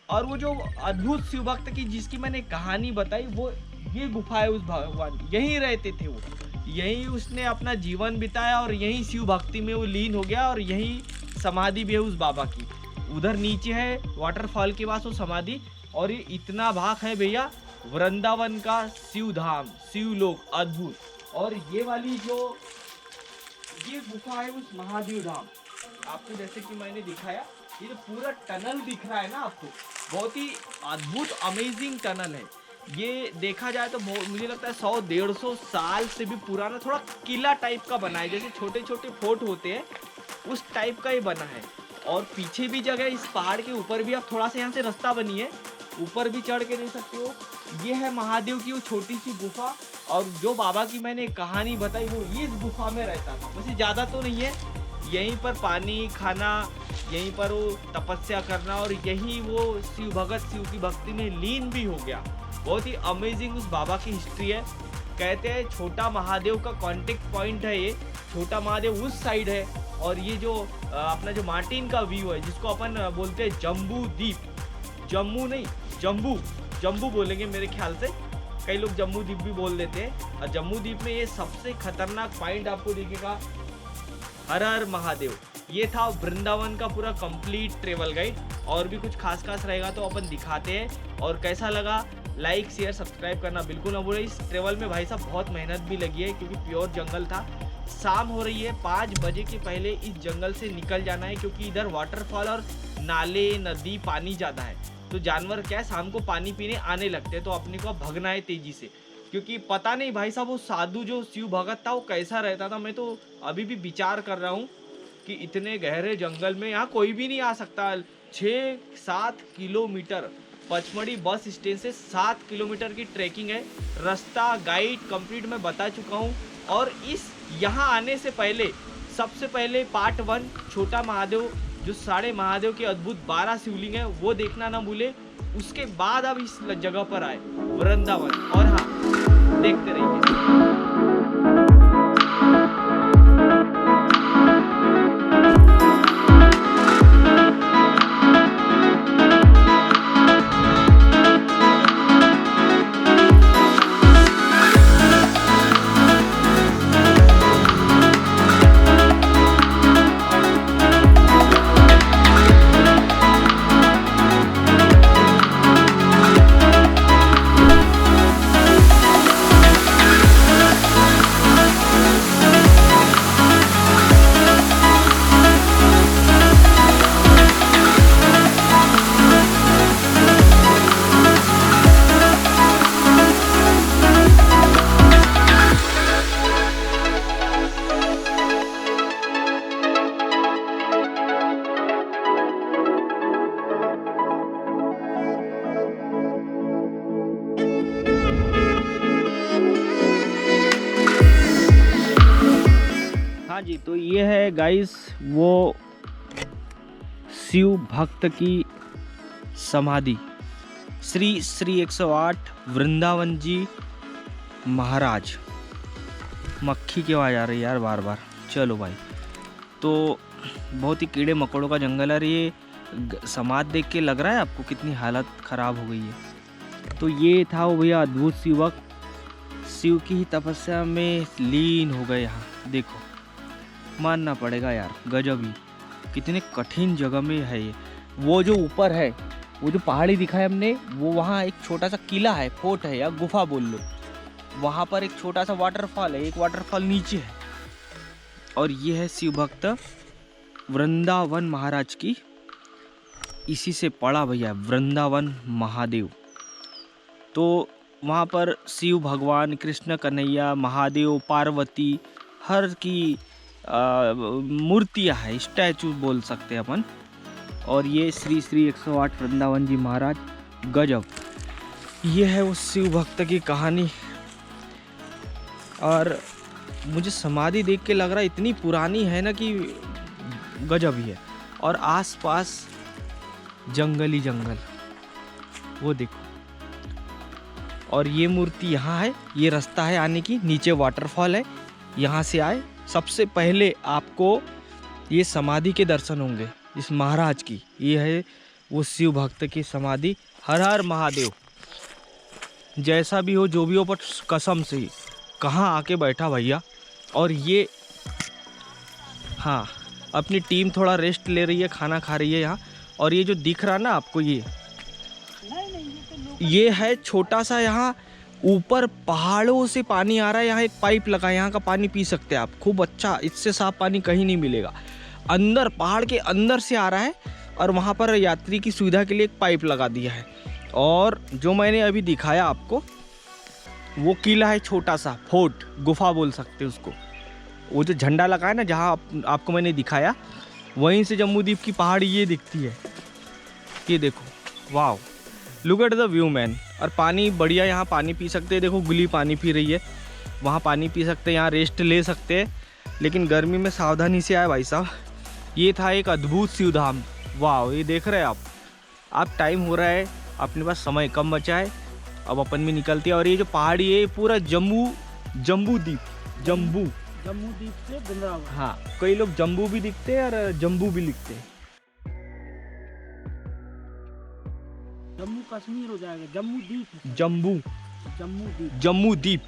और वो जो अद्भुत शिव भक्त की जिसकी मैंने कहानी बताई, वो ये गुफा है उस भगवान, यहीं रहते थे वो, यहीं उसने अपना जीवन बिताया और यहीं शिव भक्ति में वो लीन हो गया, और यहीं समाधि भी है उस बाबा की। उधर नीचे है वाटरफॉल के पास वो समाधि। और ये इतना भाग है भैया वृंदावन का शिव धाम, शिव लोक अद्भुत। और ये वाली जो ये गुफा है उस महादेव धाम, आपको जैसे कि मैंने दिखाया, ये जो पूरा टनल दिख रहा है ना आपको, बहुत ही अद्भुत अमेजिंग टनल है। ये देखा जाए तो मुझे लगता है 100-150 साल से भी पुराना, थोड़ा किला टाइप का बना है, जैसे छोटे छोटे फोर्ट होते हैं उस टाइप का ही बना है। और पीछे भी जगह, इस पहाड़ के ऊपर भी आप थोड़ा सा यहाँ से रास्ता बनी है, ऊपर भी चढ़ के देख सकते हो। ये है महादेव की वो छोटी सी गुफा, और जो बाबा की मैंने कहानी बताई वो इस गुफा में रहता था। वैसे ज़्यादा तो नहीं है, यहीं पर पानी खाना, यहीं पर वो तपस्या करना, और यहीं वो शिव भगत शिव की भक्ति में लीन भी हो गया। बहुत ही अमेजिंग उस बाबा की हिस्ट्री है। कहते हैं छोटा महादेव का कांटेक्ट पॉइंट है ये, छोटा महादेव उस साइड है, और ये जो अपना जो मार्टिन का व्यू है, जिसको अपन बोलते हैं जम्बू द्वीप, जम्मू नहीं जम्बू, जम्बू बोलेंगे मेरे ख्याल से, कई लोग जम्मू द्वीप भी बोल देते हैं। और जम्मू द्वीप में ये सबसे खतरनाक पॉइंट आपको दिखेगा, हर हर महादेव। ये था वृंदावन का पूरा कंप्लीट ट्रेवल गाइड। और भी कुछ खास रहेगा तो अपन दिखाते हैं। और कैसा लगा लाइक शेयर सब्सक्राइब करना बिल्कुल ना भूलें। इस ट्रेवल में भाई साहब बहुत मेहनत भी लगी है क्योंकि प्योर जंगल था। शाम हो रही है, 5 बजे के पहले इस जंगल से निकल जाना है क्योंकि इधर वाटरफॉल और नाले नदी पानी ज़्यादा है, तो जानवर क्या है शाम को पानी पीने आने लगते हैं, तो अपने को भगना है तेजी से। क्योंकि पता नहीं भाई साहब वो साधु जो शिव भगत था वो कैसा रहता था। मैं तो अभी भी विचार कर रहा हूँ कि इतने गहरे जंगल में यहाँ कोई भी नहीं आ सकता। 6-7 किलोमीटर पचमढ़ी बस स्टैंड से 7 किलोमीटर की ट्रैकिंग है। रास्ता गाइड कंप्लीट मैं बता चुका हूँ। और इस यहाँ आने से पहले सबसे पहले पार्ट 1 छोटा महादेव जो सारे महादेव के अद्भुत 12 शिवलिंग है वो देखना ना भूले। उसके बाद अब इस जगह पर आए वृंदावन। और हाँ, देखते रहिए। हाँ जी, तो ये है गाइस वो शिव भक्त की समाधि श्री 108 वृंदावन जी महाराज। मक्खी की आवाज़ आ रही है यार बार बार। चलो भाई, तो बहुत ही कीड़े मकोड़ों का जंगल है। ये समाधि देख के लग रहा है आपको कितनी हालत ख़राब हो गई है। तो ये था वो भैया अद्भुत शिवक, शिव की ही तपस्या में लीन हो गए। यहाँ देखो, मानना पड़ेगा यार, गजब ही, कितने कठिन जगह में है ये। वो जो ऊपर है, वो जो पहाड़ी दिखाई हमने, वो वहाँ एक छोटा सा किला है, फोर्ट है या गुफा बोल लो। वहाँ पर एक छोटा सा वाटरफॉल है, एक वाटरफॉल नीचे है। और ये है शिव भक्त वृंदावन महाराज की, इसी से पड़ा भैया वृंदावन महादेव। तो वहाँ पर शिव भगवान, कृष्ण कन्हैया, महादेव, पार्वती, हर की मूर्तियाँ है, स्टैचू बोल सकते हैं अपन। और ये श्री 108 वृंदावन जी महाराज, गजब। ये है उस शिव भक्त की कहानी। और मुझे समाधि देख के लग रहा है इतनी पुरानी है ना कि गजब ही है। और आसपास जंगल ही जंगल, वो देखो। और ये मूर्ति यहाँ है, ये रास्ता है आने की, नीचे वाटरफॉल है, यहाँ से आए। सबसे पहले आपको ये समाधि के दर्शन होंगे इस महाराज की। ये है वो शिव भक्त की समाधि। हर हर महादेव। जैसा भी हो जो भी हो, पर कसम से ही कहाँ आके बैठा भैया। और ये हाँ, अपनी टीम थोड़ा रेस्ट ले रही है, खाना खा रही है यहाँ। और ये जो दिख रहा ना आपको, ये है छोटा सा, यहाँ ऊपर पहाड़ों से पानी आ रहा है। यहाँ एक पाइप लगा है, यहाँ का पानी पी सकते हैं आप, खूब अच्छा। इससे साफ पानी कहीं नहीं मिलेगा। अंदर पहाड़ के अंदर से आ रहा है। और वहाँ पर यात्री की सुविधा के लिए एक पाइप लगा दिया है। और जो मैंने अभी दिखाया आपको, वो किला है छोटा सा, फोर्ट, गुफा बोल सकते हैं उसको। वो जो झंडा लगा है ना, जहाँ आपको मैंने दिखाया, वहीं से जम्बूद्वीप की पहाड़ी ये दिखती है। ये देखो, वाह, look at the view man. और पानी बढ़िया, यहाँ पानी पी सकते हैं। देखो गुली पानी पी रही है, वहाँ पानी पी सकते हैं, यहाँ रेस्ट ले सकते हैं। लेकिन गर्मी में सावधानी से आए भाई साहब। ये था एक अद्भुत शिवधाम। वाह, ये देख रहे हैं आप टाइम हो रहा है, अपने पास समय कम बचा है, अब अपन भी निकलते हैं। और ये जो पहाड़ी है पूरा जम्बूद्वीप से वृंदावन। हाँ, कई लोग जम्बू भी दिखते हैं और जम्बू भी लिखते हैं। जम्मू कश्मीर हो जाएगा, जम्बूद्वीप,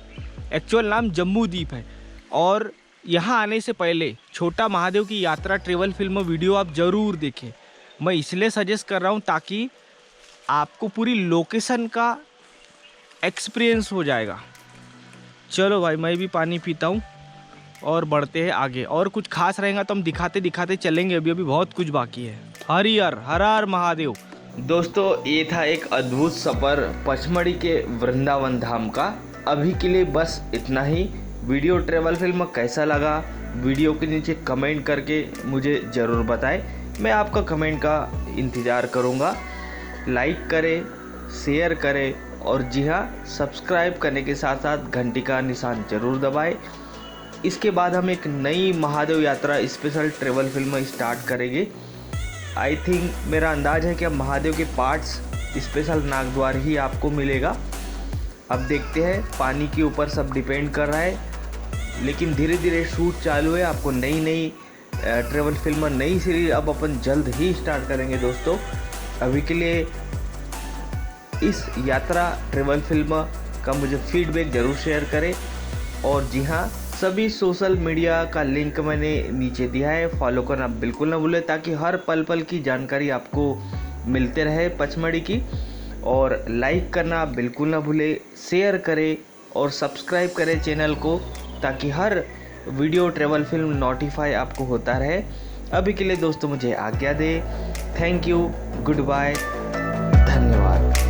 एक्चुअल नाम जम्बूद्वीप है। और यहाँ आने से पहले छोटा महादेव की यात्रा ट्रेवल फिल्म वीडियो आप ज़रूर देखें। मैं इसलिए सजेस्ट कर रहा हूँ ताकि आपको पूरी लोकेशन का एक्सपीरियंस हो जाएगा। चलो भाई मैं भी पानी पीता हूँ और बढ़ते हैं आगे। और कुछ खास रहेगा तो हम दिखाते दिखाते चलेंगे, अभी बहुत कुछ बाकी है। हरिहर हर हर महादेव। दोस्तों ये था एक अद्भुत सफ़र पचमढ़ी के वृंदावन धाम का। अभी के लिए बस इतना ही। वीडियो ट्रेवल फिल्म कैसा लगा वीडियो के नीचे कमेंट करके मुझे ज़रूर बताएं। मैं आपका कमेंट का इंतज़ार करूँगा। लाइक करें, शेयर करें और जी हाँ, सब्सक्राइब करने के साथ साथ घंटी का निशान ज़रूर दबाएं। इसके बाद हम एक नई महादेव यात्रा स्पेशल ट्रेवल फिल्म स्टार्ट करेंगे। आई थिंक मेरा अंदाज़ है कि अब महादेव के पार्ट्स स्पेशल नागद्वार ही आपको मिलेगा। अब देखते हैं, पानी के ऊपर सब डिपेंड कर रहा है, लेकिन धीरे धीरे शूट चालू है। आपको नई नई ट्रेवल फिल्म, नई सीरीज अब अपन जल्द ही स्टार्ट करेंगे दोस्तों। अभी के लिए इस यात्रा ट्रेवल फिल्म का मुझे फीडबैक ज़रूर शेयर करें। और जी हाँ, सभी सोशल मीडिया का लिंक मैंने नीचे दिया है, फॉलो करना बिल्कुल ना भूलें ताकि हर पल पल की जानकारी आपको मिलते रहे पचमढ़ी की। और लाइक करना बिल्कुल ना भूलें, शेयर करें और सब्सक्राइब करें चैनल को ताकि हर वीडियो ट्रेवल फिल्म नोटिफाई आपको होता रहे। अभी के लिए दोस्तों मुझे आज्ञा दें। थैंक यू, गुड बाय, धन्यवाद।